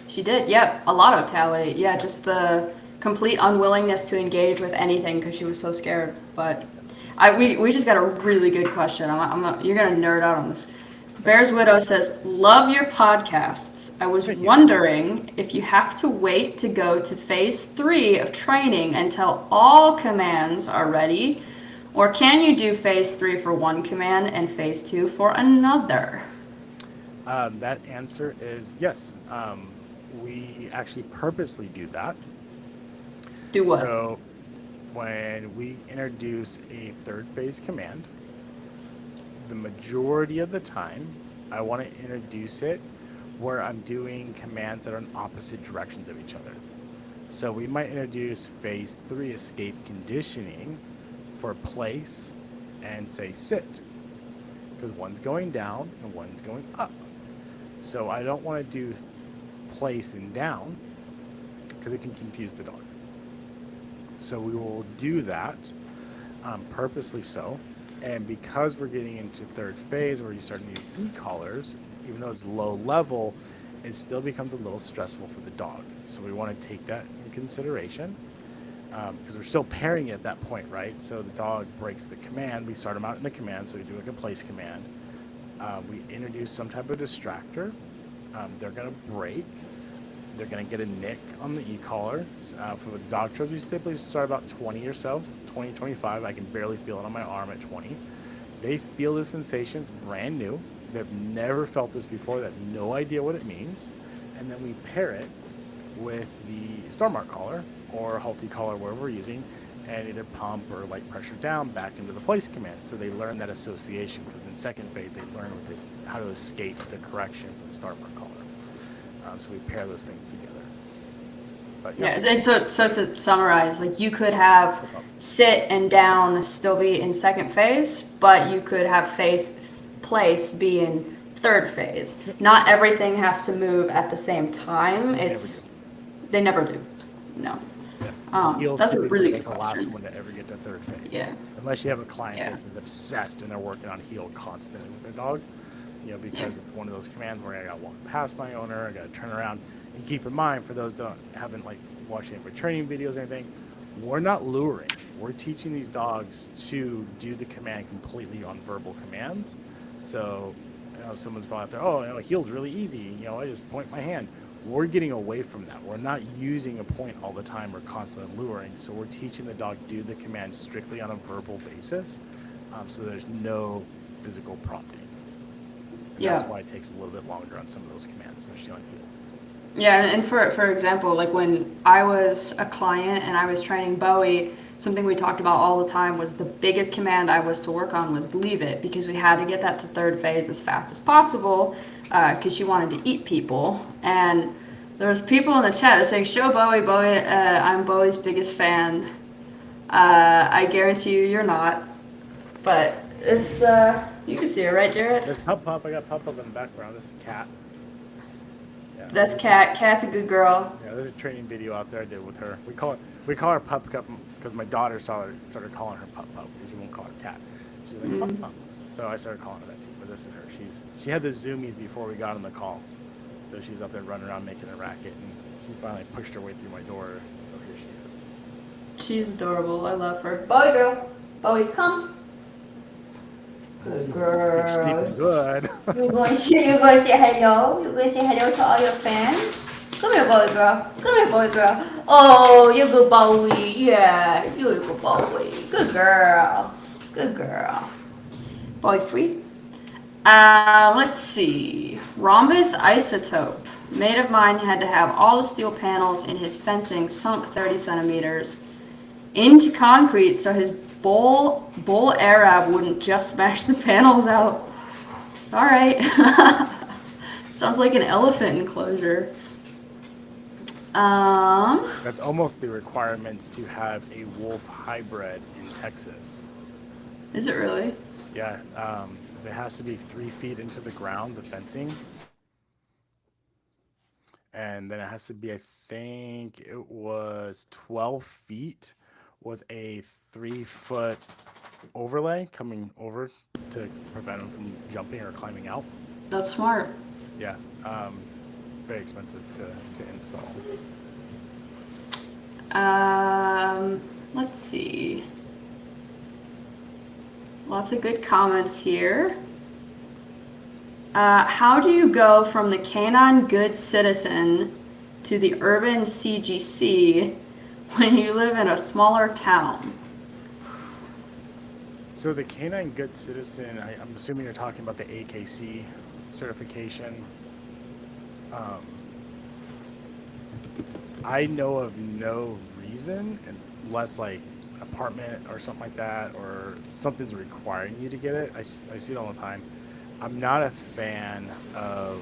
She did. Yep, a lot of Tally. Yeah, just the complete unwillingness to engage with anything because she was so scared. But we just got a really good question. You're gonna nerd out on this. Bear's Widow says, "Love your podcasts. I was wondering if you have to wait to go to phase 3 of training until all commands are ready, or can you do phase 3 for one command and phase 2 for another?" That answer is yes. We actually purposely do that. Do what? So when we introduce a third phase command, the majority of the time, I want to introduce it where I'm doing commands that are in opposite directions of each other. So we might introduce phase 3 escape conditioning for place and say sit, because one's going down and one's going up. So I don't want to do place and down because it can confuse the dog. So we will do that purposely so. And because we're getting into third phase where you start to use e-collars, even though it's low level, it still becomes a little stressful for the dog. So we want to take that in consideration because we're still pairing it at that point, right? So the dog breaks the command. We start them out in the command, so we do like a place command. We introduce some type of distractor. They're going to break. They're going to get a nick on the e-collar. For the dog trails, we typically start about 20 or so, 20, 25. I can barely feel it on my arm at 20. They feel the sensation. It's brand new. They've never felt this before. They have no idea what it means. And then we pair it with the Star Mark collar or Halti collar, wherever we're using, and either pump or light pressure down back into the place command. So they learn that association, because in second phase, they learn how to escape the correction from the Star Mark collar. So we pair those things together. But, yeah, and so to summarize, like you could have sit and down still be in second phase, but you could have place be in third phase. Not everything has to move at the same time. They never do. No. Yeah. That's a really good the question. last one to ever get to third phase. Yeah. Unless you have a client that is obsessed and they're working on heel constantly with their dog, because it's one of those commands where I got to walk past my owner, I got to turn around. And keep in mind, for those that haven't watched any of our training videos or anything, we're not luring. We're teaching these dogs to do the command completely on verbal commands. So, someone's probably out there, oh, heel's really easy. I just point my hand. We're getting away from that. We're not using a point all the time or constantly luring. So we're teaching the dog to do the command strictly on a verbal basis. So there's no physical prompting. And that's why it takes a little bit longer on some of those commands, especially on heel. Yeah, and for example, like when I was a client and I was training Bowie, something we talked about all the time was the biggest command I was to work on was leave it, because we had to get that to third phase as fast as possible because she wanted to eat people. And there was people in the chat that say, show Bowie, I'm Bowie's biggest fan. I guarantee you're not. But it's, you can see it, right, Jared? There's Pup. I got Pup in the background. This is Cat. Yeah. That's Cat. Cat's a good girl. Yeah, there's a training video out there I did with her. We call her Pup because my daughter started calling her Pup because she won't call her Cat. She's like Pup. So I started calling her that too. But this is her. She had the zoomies before we got on the call, so she's up there running around making a racket, and she finally pushed her way through my door. So here she is. She's adorable. I love her. Bowie girl. Bowie, come. Good girl. She's good. You're going to say hello? You're going to say hello to all your fans? Come here, Bowie girl. Come here, Bowie girl. Oh, you're good, Bowie. Yeah, you're a good Bowie. Good girl. Good girl. Bowie free. Let's see. Rhombus Isotope. Mate of mine had to have all the steel panels in his fencing sunk 30 centimeters into concrete so his bull Arab wouldn't just smash the panels out. All right. Sounds like an elephant enclosure. That's almost the requirements to have a wolf hybrid in Texas. Is it really? Yeah, it has to be 3 feet into the ground, the fencing. And then it has to be, I think it was 12 feet with a 3-foot overlay coming over to prevent them from jumping or climbing out. That's smart. Yeah, very expensive to install. Let's see. Lots of good comments here. How do you go from the canine good citizen to the urban CGC when you live in a smaller town? So the canine good citizen, I'm assuming you're talking about the AKC certification. I know of no reason, unless like an apartment or something like that, or something's requiring you to get it. I see it all the time. I'm not a fan of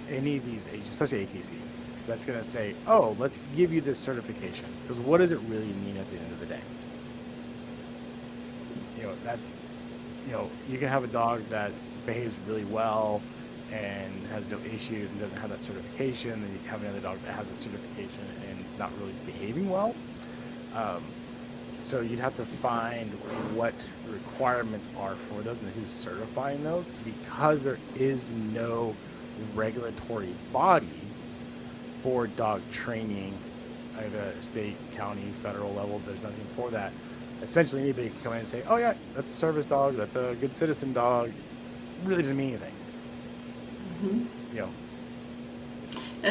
any of these agencies, especially AKC, that's going to say, oh, let's give you this certification. Because what does it really mean at the end of the day? You can have a dog that behaves really well and has no issues and doesn't have that certification, and you can have another dog that has a certification and is not really behaving well. So you'd have to find what the requirements are for those and who's certifying those, because there is no regulatory body for dog training at a state, county, federal level. There's nothing for that. Essentially, anybody can come in and say, oh yeah, that's a service dog, that's a good citizen dog. It really doesn't mean anything. Mm-hmm.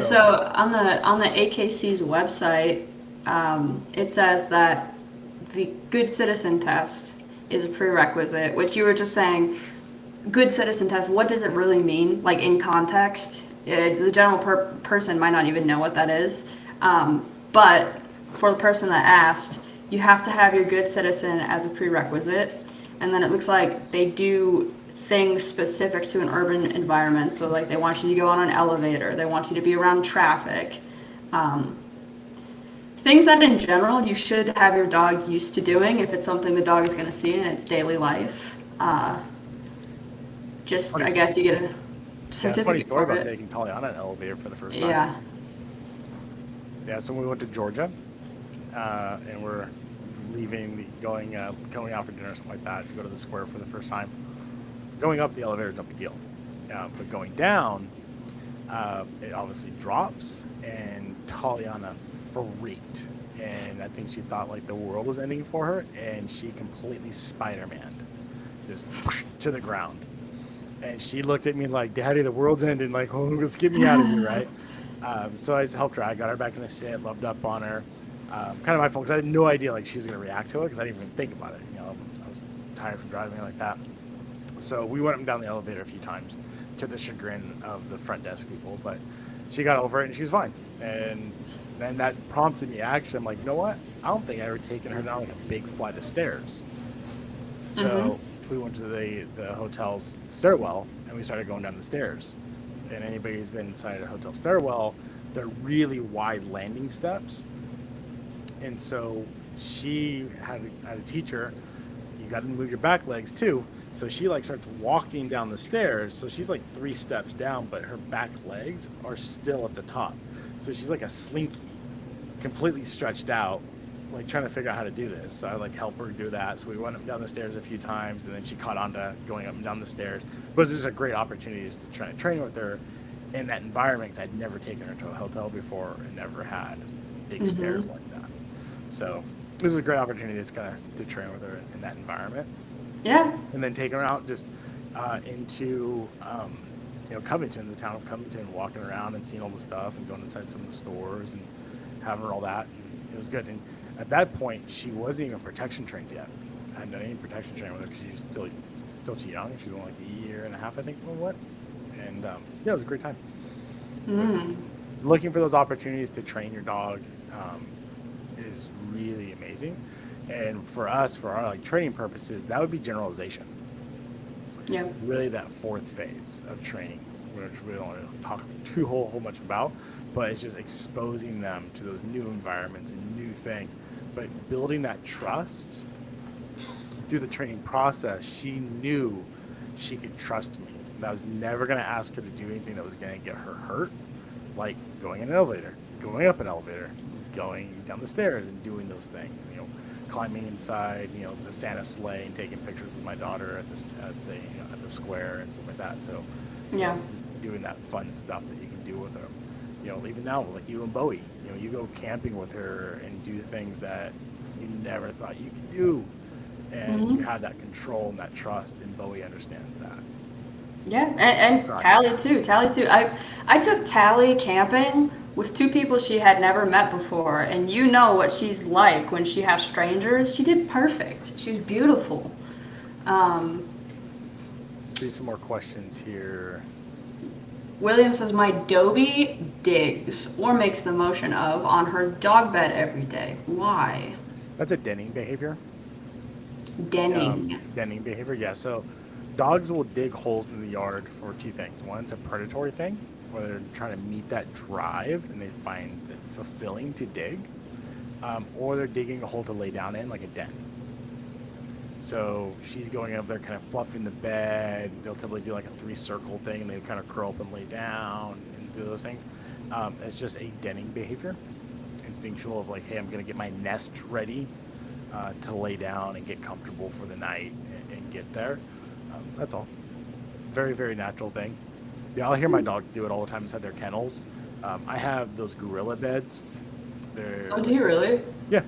So on the AKC's website, it says that the good citizen test is a prerequisite, which you were just saying. Good citizen test, what does it really mean, like in context? The general person might not even know what that is, but for the person that asked, you have to have your good citizen as a prerequisite. And then it looks like they do things specific to an urban environment. So like they want you to go on an elevator, they want you to be around traffic, things that in general you should have your dog used to doing if it's something the dog is going to see in its daily life. I guess you get a certificate. Funny story for about it. taking Tolly on an elevator for the first time. Yeah, so we went to Georgia, and we're leaving, going out for dinner or something like that, to go to the square for the first time. Going up the elevator is no big deal, but going down, it obviously drops, and Taliana freaked, and I think she thought like the world was ending for her, and she completely Spider-Man'd, just to the ground. And she looked at me like, Daddy, the world's ending, like, oh, let's get me out of here, right? So I just helped her. I got her back in the sit, loved up on her. Kind of my fault, because I had no idea like she was going to react to it, because I didn't even think about it. I was tired from driving like that. So we went up and down the elevator a few times, to the chagrin of the front desk people, but she got over it and she was fine. And then that prompted me, actually, I'm like, you know what? I don't think I ever taken her down like a big flight of stairs. So we went to the hotel's stairwell, and we started going down the stairs. And anybody who's been inside a hotel stairwell, they're really wide landing steps. And so she had a teacher, you got to move your back legs too. So she like starts walking down the stairs. So she's like 3 steps down, but her back legs are still at the top. So she's like a slinky, completely stretched out, like trying to figure out how to do this. So I like help her do that. So we went up and down the stairs a few times, and then she caught on to going up and down the stairs. But it was just a great opportunity to try to train with her in that environment, because I'd never taken her to a hotel before and never had big stairs like that. So this is a great opportunity to train with her in that environment. Yeah. And then taking her out just into Covington, the town of Covington, walking around and seeing all the stuff and going inside some of the stores and having her all that. And it was good. And at that point, she wasn't even protection trained yet. I hadn't done any protection training with her, because she was still still too young. She was only like a year and a half, I think. What? And yeah, it was a great time. Mm. Looking for those opportunities to train your dog is really amazing. And for us, for our like training purposes, that would be generalization. Yeah. Really, that fourth phase of training, which we don't want to talk too whole much about, but it's just exposing them to those new environments and new things. But building that trust through the training process, she knew she could trust me. And I was never going to ask her to do anything that was going to get her hurt, like going in an elevator, going up an elevator, going down the stairs, and doing those things. You know, climbing inside, you know, the Santa sleigh and taking pictures with my daughter at the square and stuff like that. So, Yeah. doing that fun stuff that you can do with her. You know, even now, like you and Bowie, you know, you go camping with her and do things that you never thought you could do, and you have that control and that trust, and Bowie understands that. Yeah, and Right. Tally too. Tally too. I took Tally camping with two people she had never met before, and you know what she's like when she has strangers. She did perfect. She's beautiful. Um, See some more questions here. William says my Dobie digs or makes the motion of on her dog bed every day. Why? That's a denning behavior. Denning. Denning behavior, yeah. So dogs will dig holes in the yard for two things. One, it's a predatory thing, where they're trying to meet that drive and they find it fulfilling to dig, or they're digging a hole to lay down in, like a den. So she's going up there, kind of fluffing the bed. They'll typically do like a 3-circle thing, and they kind of curl up and lay down and do those things. It's just a denning behavior, instinctual of like, hey, I'm gonna get my nest ready to lay down and get comfortable for the night and get there. That's all. Very, very natural thing. Yeah, I'll hear my dog do it all the time inside their kennels. I have those gorilla beds. Oh, do you really? Yeah.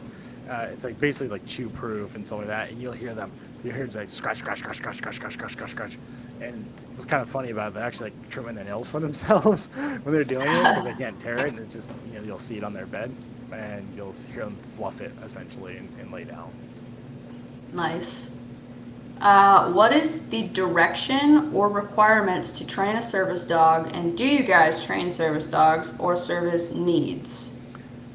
It's like basically like chew proof and stuff like that, and you'll hear it's like scratch, scratch, scratch, scratch, scratch, scratch, scratch, scratch, scratch. And what's kind of funny about it, they're actually like trimming their nails for themselves when they're doing it because they can't tear it, and it's just, you know, you'll see it on their bed, and you'll hear them fluff it essentially and lay down. Nice. What is the direction or requirements to train a service dog, and do you guys train service dogs or service needs?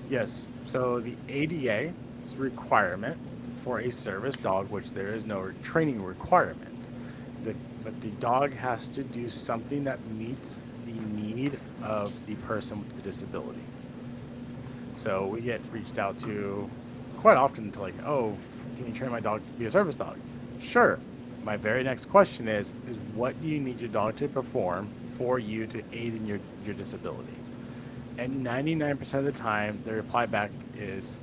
Yes. So the ADA is a requirement for a service dog, which there is no training requirement. But the dog has to do something that meets the need of the person with the disability. So we get reached out to quite often to like, oh, can you train my dog to be a service dog? Sure. My very next question is what do you need your dog to perform for you to aid in your disability? And 99% of the time, the reply back is,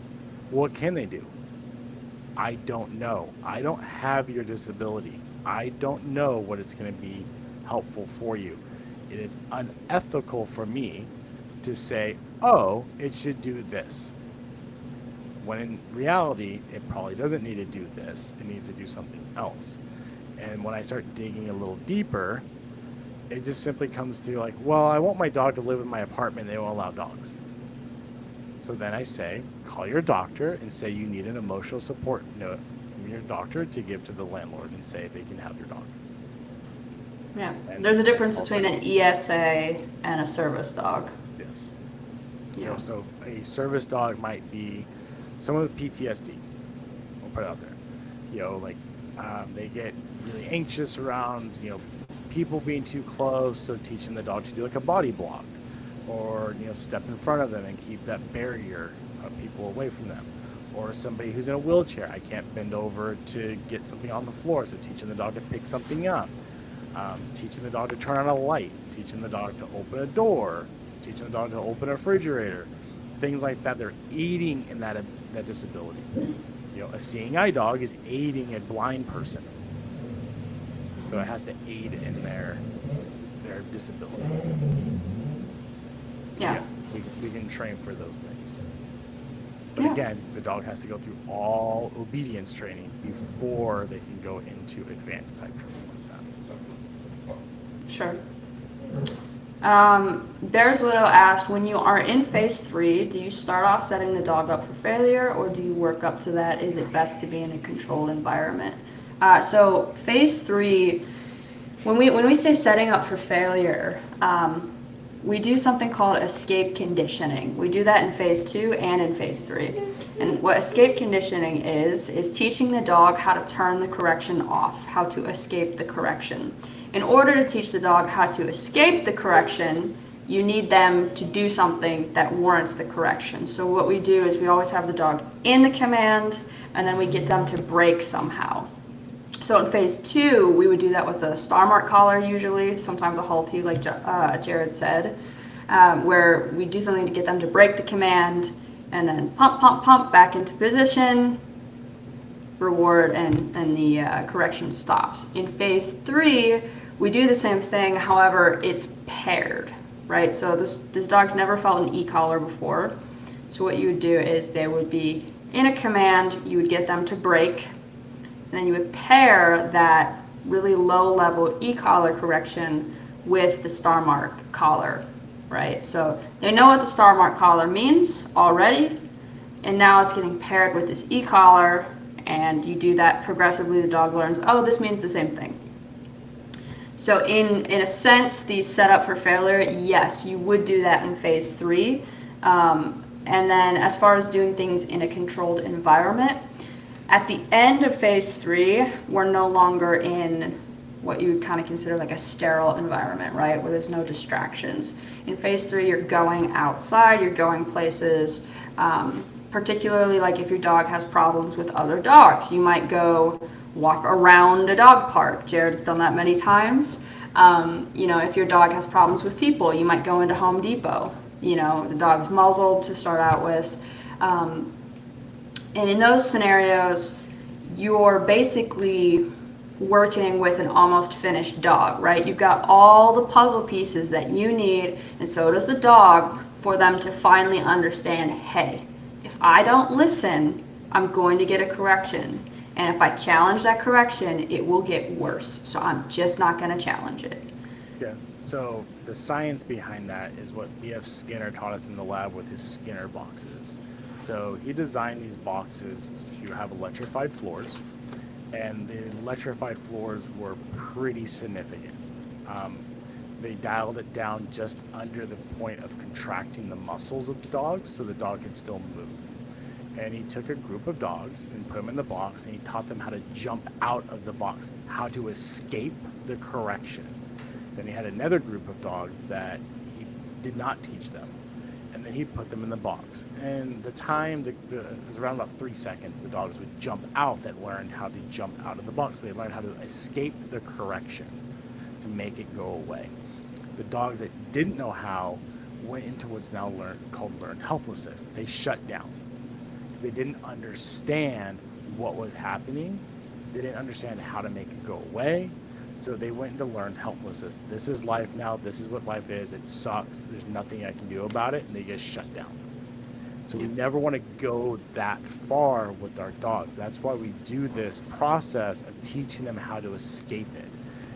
what can they do? I don't know. I don't have your disability. I don't know what it's going to be helpful for you. It is unethical for me to say, oh, it should do this. When in reality, it probably doesn't need to do this. It needs to do something else. And when I start digging a little deeper, it just simply comes to like, well, I want my dog to live in my apartment. They won't allow dogs. So then I say, call your doctor and say you need an emotional support note from your doctor to give to the landlord and say they can have your dog. Yeah. And There's a difference between an ESA and a service dog. Yes. Yeah. You know, so a service dog might be someone with PTSD. We'll put it out there. You know, like they get really anxious around, you know, people being too close, so teaching the dog to do like a body block, or, you know, step in front of them and keep that barrier of people away from them. Or somebody who's in a wheelchair, I can't bend over to get something on the floor, so teaching the dog to pick something up, teaching the dog to turn on a light, teaching the dog to open a door, teaching the dog to open a refrigerator, things like that. They're aiding in that disability. You know, a seeing eye dog is aiding a blind person, so it has to aid in their disability. Yeah. We can train for those things. But Yeah. again, the dog has to go through all obedience training before they can go into advanced type training like that. Sure. Bears Widow asked, when you are in phase 3, do you start off setting the dog up for failure, or do you work up to that? Is it best to be in a controlled environment? So phase 3, when we say setting up for failure, we do something called escape conditioning. We do that in phase 2 and in phase 3. And what escape conditioning is teaching the dog how to turn the correction off, how to escape the correction. In order to teach the dog how to escape the correction, you need them to do something that warrants the correction. So what we do is we always have the dog in the command, and then we get them to break somehow. So in phase 2, we would do that with a star mark collar usually, sometimes a halty like Jared said, where we do something to get them to break the command, and then pump, pump, pump back into position, reward, and the correction stops. In phase 3, we do the same thing, however, it's paired, right? So this dog's never felt an e-collar before. So what you would do is they would be in a command, you would get them to break, and then you would pair that really low level e-collar correction with the star mark collar, right? So they know what the star mark collar means already, and now it's getting paired with this e-collar, and you do that progressively. The dog learns, oh, this means the same thing. So in a sense, the setup for failure, yes, you would do that in phase 3. And then as far as doing things in a controlled environment, at the end of phase 3, we're no longer in what you would kind of consider like a sterile environment, right? Where there's no distractions. In phase 3, you're going outside, you're going places, particularly like if your dog has problems with other dogs. You might go walk around a dog park. Jared's done that many times. If your dog has problems with people, you might go into Home Depot. The dog's muzzled to start out with. And in those scenarios, you're basically working with an almost finished dog, right? You've got all the puzzle pieces that you need, and so does the dog, for them to finally understand, hey, if I don't listen, I'm going to get a correction. And if I challenge that correction, it will get worse. So I'm just not going to challenge it. Yeah. So the science behind that is what B.F. Skinner taught us in the lab with his Skinner boxes. So he designed these boxes to have electrified floors, and the electrified floors were pretty significant. They dialed it down just under the point of contracting the muscles of the dog so the dog could still move. And he took a group of dogs and put them in the box, and he taught them how to jump out of the box, how to escape the correction. Then he had another group of dogs that he did not teach them, and then he put them in the box. And the time, it was around about 3 seconds, the dogs would jump out that learned how to jump out of the box. They learned how to escape the correction, to make it go away. The dogs that didn't know how went into what's now called learned helplessness. They shut down. They didn't understand what was happening. They didn't understand how to make it go away. So they went into learned helplessness. This is life now. This is what life is. It sucks. There's nothing I can do about it. And they just shut down. So we never want to go that far with our dog. That's why we do this process of teaching them how to escape it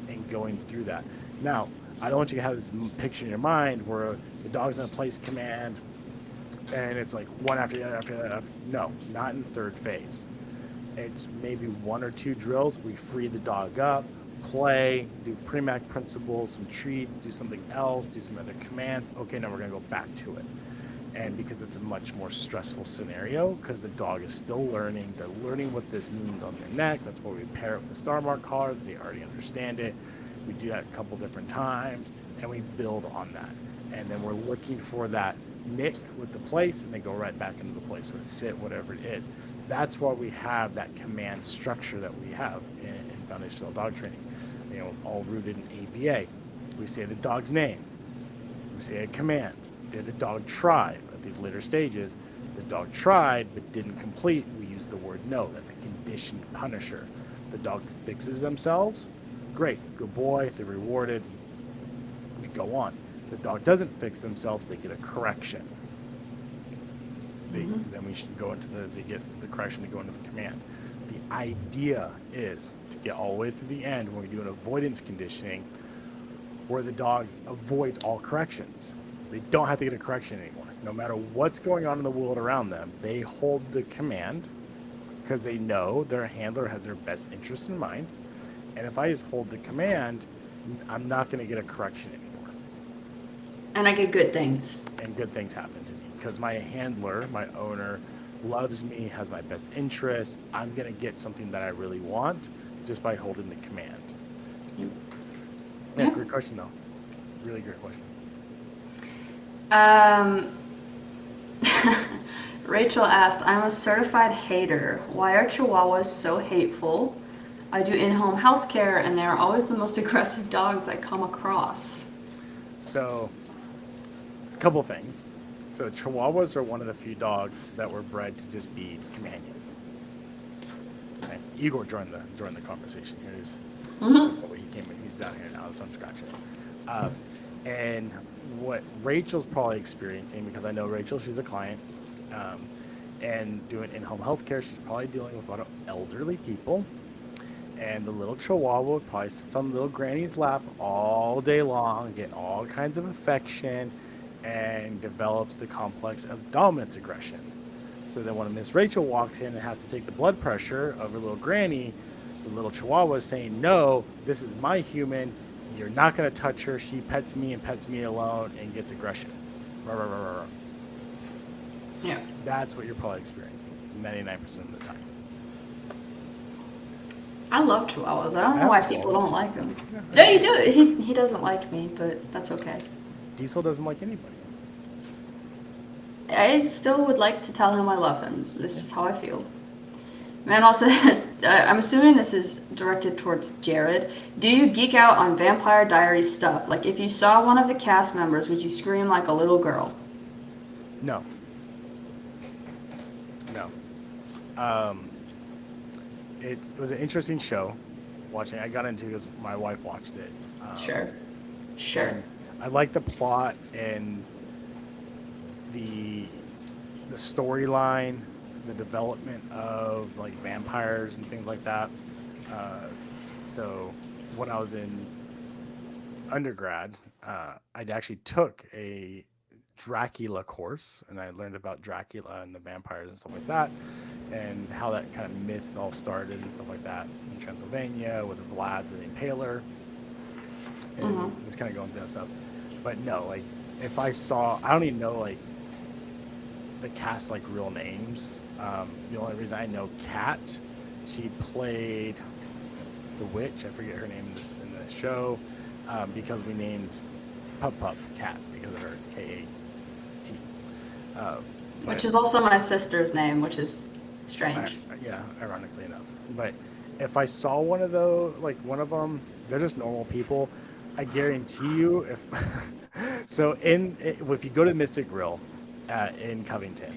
and going through that. Now, I don't want you to have this picture in your mind where the dog's in a place command and it's like one after the other after the other. No, not in third phase. It's maybe 1 or 2 drills. We free the dog up, play, do Premack principles, some treats, do something else, do some other commands. Okay, now we're going to go back to it. And because it's a much more stressful scenario, because the dog is still learning, they're learning what this means on their neck. That's why we pair it with the star mark collar. They already understand it. We do that a couple different times, and we build on that. And then we're looking for that nick with the place, and they go right back into the place with sit, whatever it is. That's why we have that command structure that we have in foundational dog training, all rooted in ABA. We say the dog's name. We say a command. Did the dog try? At these later stages, the dog tried but didn't complete. We use the word no. That's a conditioned punisher. The dog fixes themselves. Great, good boy. They're rewarded. We go on. The dog doesn't fix themselves. They get a correction. Then we should go into they get the correction to go into the command. The idea is to get all the way through the end when we do an avoidance conditioning where the dog avoids all corrections. They don't have to get a correction anymore. No matter what's going on in the world around them, they hold the command, because they know their handler has their best interest in mind. And if I just hold the command, I'm not going to get a correction anymore. And I get good things. And good things happen to me because my handler, my owner, loves me, has my best interest. I'm going to get something that I really want just by holding the command. Yep. Yeah, Yeah. great question, though. Really great question. Rachel asked, I'm a certified hater. Why are Chihuahuas so hateful? I do in-home healthcare and they are always the most aggressive dogs I come across. So, a couple things. So, Chihuahuas are one of the few dogs that were bred to just be companions. Okay. Igor joined the conversation here. He came in. He's down here now, so I'm scratching. And what Rachel's probably experiencing, because I know Rachel, she's a client, and doing in-home healthcare, she's probably dealing with a lot of elderly people. And the little Chihuahua probably sits on little granny's lap all day long, getting all kinds of affection, and develops the complex of dominance aggression. So then when Miss Rachel walks in and has to take the blood pressure of her little granny, the little Chihuahua is saying, no, this is my human. You're not going to touch her. She pets me and pets me alone and gets aggression. Rah, rah, rah, rah, rah. Yeah. That's what you're probably experiencing 99% of the time. I love Chihuahuas. I don't know why people don't like them. Yeah. No, you do. He doesn't like me, but that's okay. Diesel doesn't like anybody. I still would like to tell him I love him. This is how I feel. Man also, I'm assuming this is directed towards Jared. Do you geek out on Vampire Diaries stuff? Like if you saw one of the cast members, would you scream like a little girl? No. It was an interesting show. Watching, I got into it because my wife watched it. Sure. I like the plot and the storyline, the development of like vampires and things like that. So when I was in undergrad, I actually took a Dracula course, and I learned about Dracula and the vampires and stuff like that, and how that kind of myth all started and stuff like that in Transylvania with Vlad the Impaler, and just kind of going through that stuff. But no, like if I saw, I don't even know like the cast like real names. The only reason I know Kat, she played the witch. I forget her name in the show, because we named Pup Kat because of her K-A-T. Which is also my sister's name, which is strange. Yeah, ironically enough. But if I saw one of those, like one of them, they're just normal people. I guarantee you, if if you go to Mystic Grill in Covington,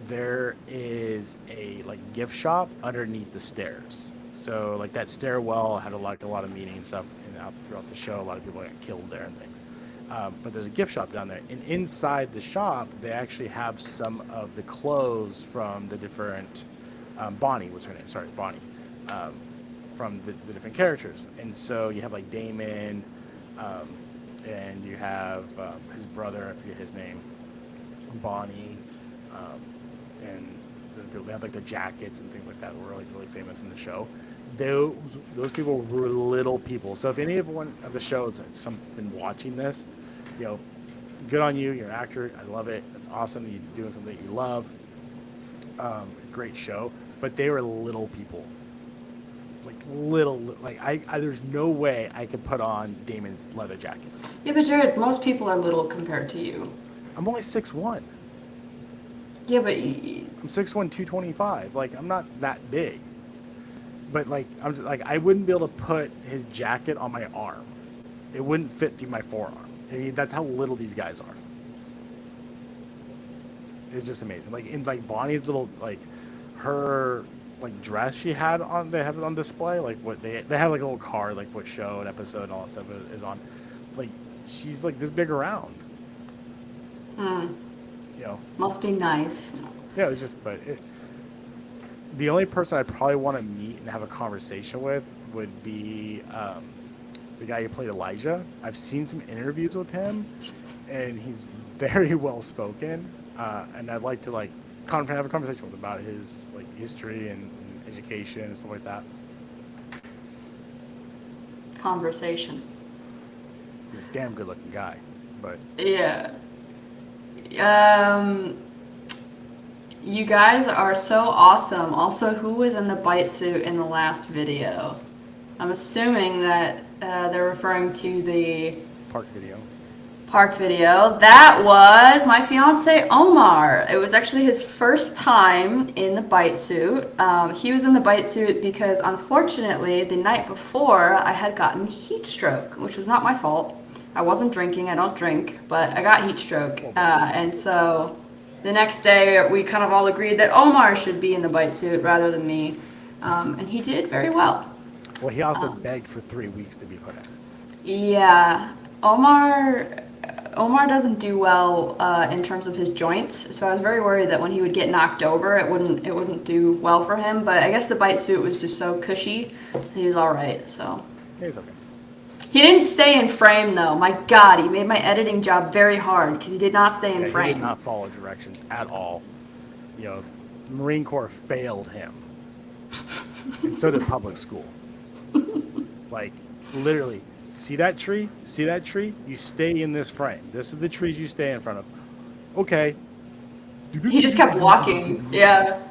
there is a like gift shop underneath the stairs. So like that stairwell had a lot of meaning and stuff throughout the show. A lot of people got killed there and things. But there's a gift shop down there, and inside the shop they actually have some of the clothes from the different Bonnie was her name. Sorry, Bonnie, from the different characters. And so you have like Damon, and you have his brother. I forget his name. Bonnie, and they have like their jackets and things like that were like really famous in the show. Those people were little people. So if any of one of the shows has been watching this, good on you. You're an actor. I love it. It's awesome that you're doing something that you love. Great show. But they were little people. There's no way I could put on Damon's leather jacket. Yeah, but Jared, most people are little compared to you. I'm only 6'1". Yeah, but I'm 6'1", 225. Like, I'm not that big. But I'm just, I wouldn't be able to put his jacket on my arm. It wouldn't fit through my forearm. I mean, that's how little these guys are. It's just amazing. In Bonnie's little her dress she had on, they have it on display. What they have a little card what show and episode and all that stuff is on. She's this big around. Must be nice. Yeah, it's just the only person I'd probably want to meet and have a conversation with would be the guy who played Elijah. I've seen some interviews with him, and he's very well spoken. And I'd like to have a conversation with him about his history and education and stuff like that. Conversation. You're a damn good looking guy, but Yeah. You guys are so awesome. Also, who was in the bite suit in the last video? I'm assuming that they're referring to the park video. park video. That was my fiance Omar. It was actually his first time in the bite suit. He was in the bite suit because unfortunately the night before I had gotten heat stroke, which was not my fault. I wasn't drinking, I don't drink, but I got heat stroke. And so the next day we kind of all agreed that Omar should be in the bite suit rather than me. And he did very well. Well, he also begged for 3 weeks to be put in. Yeah, Omar doesn't do well in terms of his joints, so I was very worried that when he would get knocked over, it wouldn't do well for him. But I guess the bite suit was just so cushy, he was all right. So He's okay. he didn't stay in frame though. My God, he made my editing job very hard because he did not stay in frame. He did not follow directions at all. You know, Marine Corps failed him, and so did public school. Like literally. See that tree? See that tree? You stay in this frame. This is the trees you stay in front of. Okay. He just kept walking. Yeah.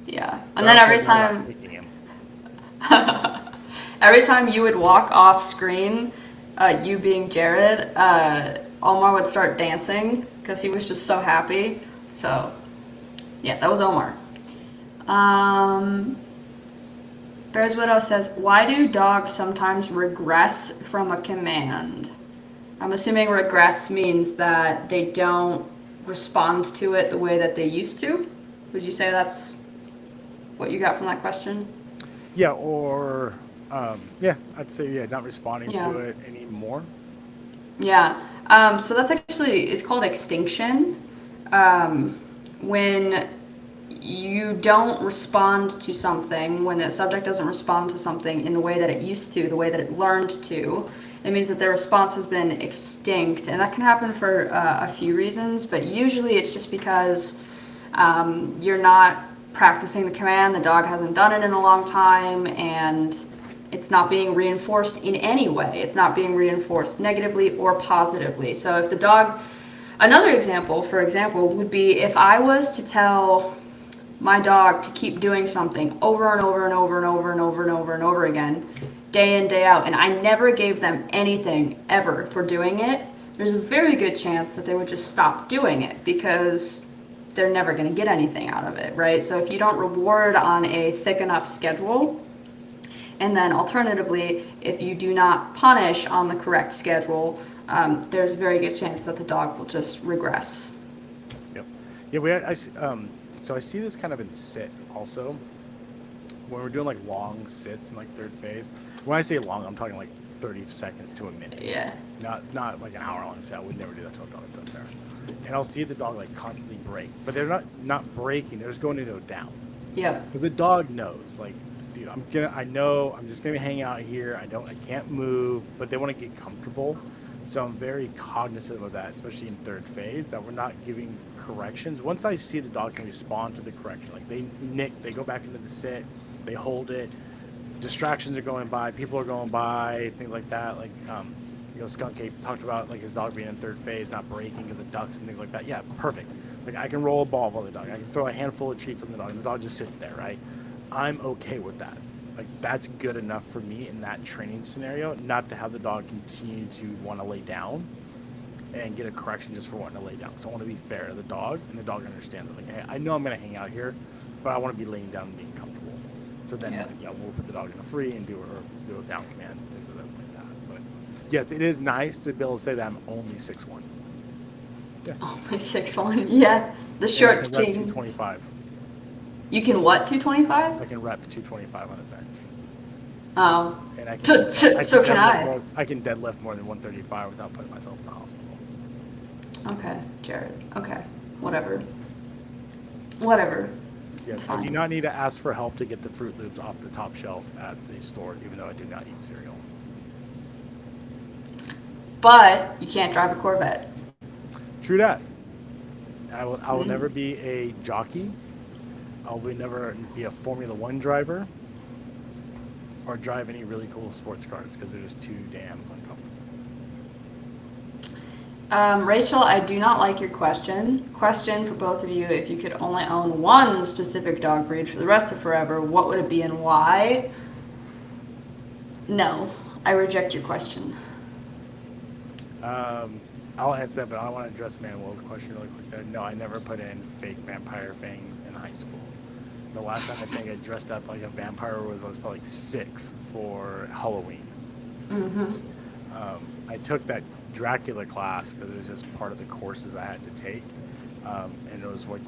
Yeah. And then every time every time you would walk off screen, you being Jared, Omar would start dancing because he was just so happy. So yeah, that was Omar. Bear's Widow says, why do dogs sometimes regress from a command? I'm assuming regress means that they don't respond to it the way that they used to. Would you say that's what you got from that question? Yeah, or, I'd say, not responding to it anymore. Yeah, so that's actually, it's called extinction. When you don't respond to something, when the subject doesn't respond to something in the way that it used to, the way that it learned to, it means that their response has been extinct. And that can happen for a few reasons, but usually it's just because you're not practicing the command, the dog hasn't done it in a long time, and it's not being reinforced in any way. It's not being reinforced negatively or positively. So if the dog, another example, for example, would be if I was to tell my dog to keep doing something over and over and over and over and over and over and over again, day in, day out, and I never gave them anything ever for doing it, there's a very good chance that they would just stop doing it because they're never going to get anything out of it, right? So if you don't reward on a thick enough schedule, and then alternatively, if you do not punish on the correct schedule, there's a very good chance that the dog will just regress. Yep. Yeah, so I see this kind of in sit also. When we're doing like long sits in like third phase. When I say long, I'm talking like 30 seconds to a minute. Yeah. Not like an hour long sit. I would never do that to a dog that's up there. And I'll see the dog like constantly break, but they're not breaking. They're just going into a down. Yeah. Because the dog knows, like, dude, I know I'm just gonna be hanging out here. I can't move, but they want to get comfortable. So I'm very cognizant of that, especially in third phase, that we're not giving corrections. Once I see the dog can respond to the correction, like they nick, they go back into the sit, they hold it, distractions are going by, people are going by, things like that. Like, Skunk Ape talked about like his dog being in third phase, not breaking because of ducks and things like that. Yeah, perfect. Like I can roll a ball while the dog, I can throw a handful of treats on the dog, and the dog just sits there, right? I'm okay with that. Like that's good enough for me in that training scenario, not to have the dog continue to want to lay down and get a correction just for wanting to lay down. So I want to be fair to the dog, and the dog understands it. Like, hey, I know I'm going to hang out here, but I want to be laying down and being comfortable. So then, we'll put the dog in a free and do a down command, things like that. But yes, it is nice to be able to say that I'm only 6'1". Yes. Only 6'1". Yeah, the short king. 225. You can what? 225? I can rep 225 on a bench. Oh. And I can so can I. I can deadlift more than 135 without putting myself in the hospital. Okay, Jared. Okay, whatever. Yes, I do not need to ask for help to get the Fruit Loops off the top shelf at the store, even though I do not eat cereal. But you can't drive a Corvette. True that. I will never be a jockey. I'll never be a Formula One driver or drive any really cool sports cars because they're just too damn uncomfortable. Rachel, I do not like your question. Question for both of you: if you could only own one specific dog breed for the rest of forever, what would it be and why? No, I reject your question. I'll answer that, but I want to address Manuel's question really quick there. No, I never put in fake vampire fangs in high school. The last time I think I dressed up like a vampire was I was probably like 6 for Halloween. Mm-hmm. I took that Dracula class because it was just part of the courses I had to take, and it was like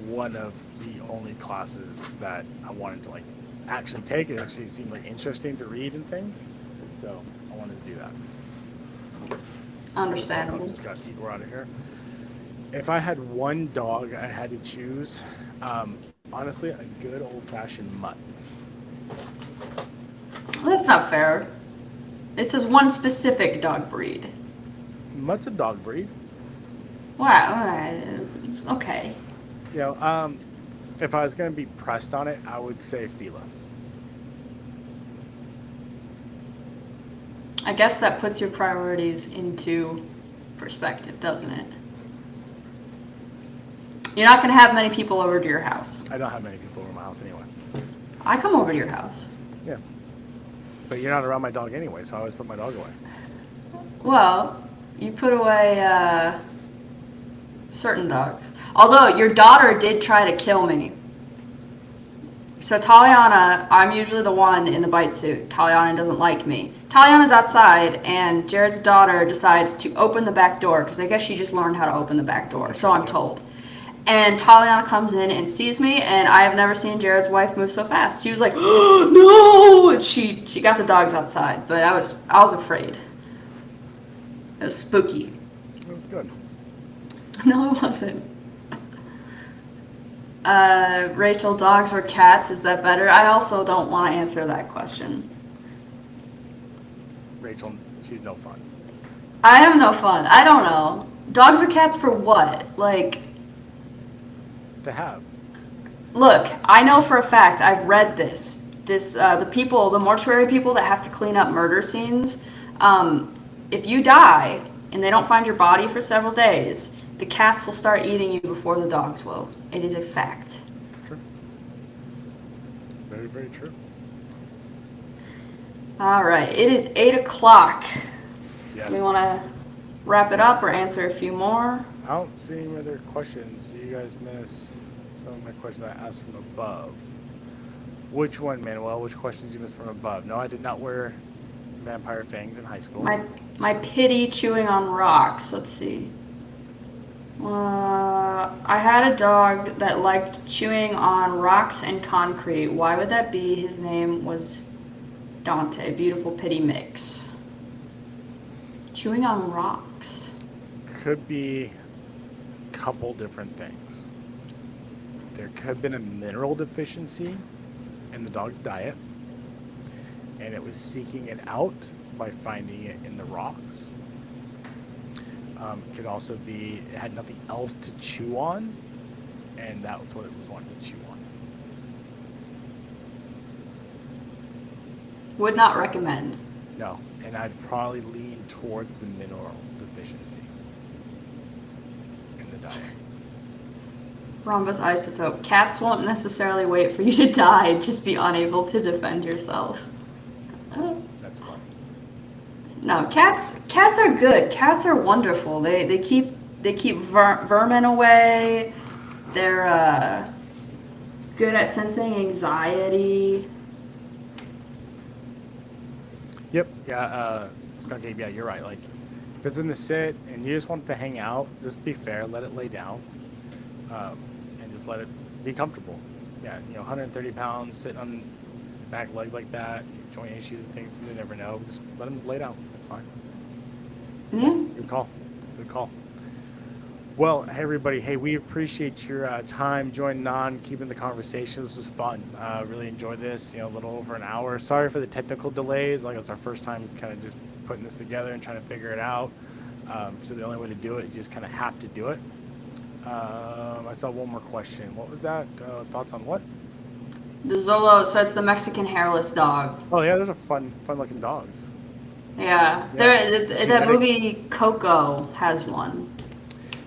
one of the only classes that I wanted to like actually take. It actually seemed like interesting to read and things, so I wanted to do that. Understandable. I just got Igor out of here. If I had one dog I had to choose, honestly, a good old-fashioned mutt. That's not fair. This is one specific dog breed. Mutt's a dog breed. Wow. Okay. You know, if I was going to be pressed on it, I would say Fila. I guess that puts your priorities into perspective, doesn't it? You're not going to have many people over to your house. I don't have many people over my house anyway. I come over to your house. Yeah. But you're not around my dog anyway, so I always put my dog away. Well, you put away certain dogs. Although your daughter did try to kill me. So Taliana, I'm usually the one in the bite suit. Taliana doesn't like me. Taliana's outside, and Jared's daughter decides to open the back door, because I guess she just learned how to open the back door, so I'm told. And Taliana comes in and sees me, and I have never seen Jared's wife move so fast. She was like, "Oh, no!" And she got the dogs outside, but I was afraid. It was spooky. It was good. No, it wasn't. Rachel, dogs or cats? Is that better? I also don't want to answer that question. Rachel, she's no fun. I am no fun. I don't know. Dogs or cats for what? Like, To have. look, I know for a fact, I've read this. The mortuary people that have to clean up murder scenes, if you die and they don't find your body for several days, the cats will start eating you before the dogs will. It is a fact. True. Very, very true. All right, it is 8 o'clock. Yes. We want to wrap it up or answer a few more? I don't see any other questions. Do you guys miss some of my questions I asked from above? Which one, Manuel? Which questions did you miss from above? No, I did not wear vampire fangs in high school. My pity chewing on rocks. Let's see. I had a dog that liked chewing on rocks and concrete. Why would that be? His name was Dante. Beautiful pity mix. Chewing on rocks. Could be a couple different things. There could have been a mineral deficiency in the dog's diet, and it was seeking it out by finding it in the rocks. Could also be it had nothing else to chew on, and that was what it was wanting to chew on. Would not recommend. No, and I'd probably lean towards the mineral deficiency in the diet. Rhombus isotope. Cats won't necessarily wait for you to die, just be unable to defend yourself. That's fun. No, cats are good. Cats are wonderful. They keep vermin away. They're good at sensing anxiety. Yep. Yeah. Skunk Ape. Yeah, you're right. Like, if it's in the sit and you just want it to hang out, just be fair. Let it lay down, and just let it be comfortable. Yeah. 130 pounds sitting on its back legs like that, joint issues and things. You never know. Just let him lay down. That's fine. Yeah. Good call. Good call. Well, hey everybody. Hey, we appreciate your time joining on, keeping the conversation. This was fun. Really enjoyed this. A little over an hour. Sorry for the technical delays. Like, it's our first time kind of just putting this together and trying to figure it out. So the only way to do it is just kind of have to do it. I saw one more question. What was that? Thoughts on what? The Zolo, so it's the Mexican hairless dog. Oh yeah, those are fun looking dogs. Yeah, Yeah, that genetic. movie Coco has one.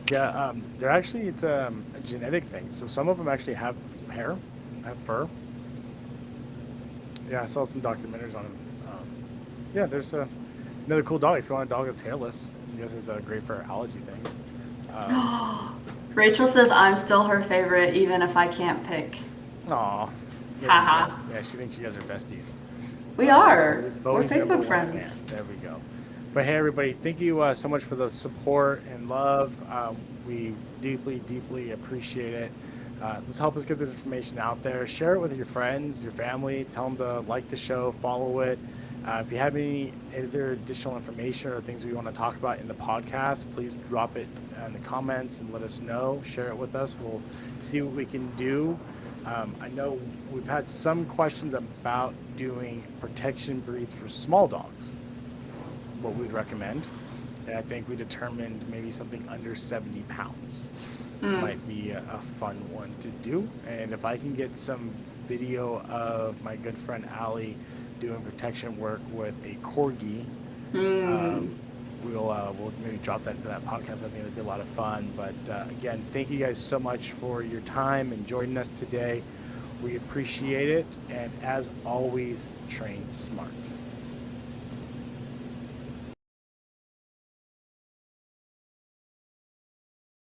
Yeah, they're actually it's a genetic thing. So some of them actually have hair, have fur. Yeah, I saw some documentaries on them. Yeah, there's another cool dog. If you want a dog that's hairless, I guess it's great for allergy things. Rachel says I'm still her favorite, even if I can't pick. Aw. Haha. Yeah, she thinks you guys are besties. We are. We're Bowen's number Facebook one friends. fan. There we go. But hey, everybody, thank you so much for the support and love. We deeply, deeply appreciate it. Let's help us get this information out there. Share it with your friends, your family. Tell them to like the show, follow it. If you have any other additional information or things we want to talk about in the podcast, please drop it in the comments and let us know. Share it with us. We'll see what we can do. I know we've had some questions about doing protection breeds for small dogs, what we'd recommend. And I think we determined maybe something under 70 pounds might be a fun one to do. And if I can get some video of my good friend Ali doing protection work with a corgi, we'll maybe drop that into that podcast. I think it'd be a lot of fun. But again, thank you guys so much for your time and joining us today. We appreciate it. And as always, train smart.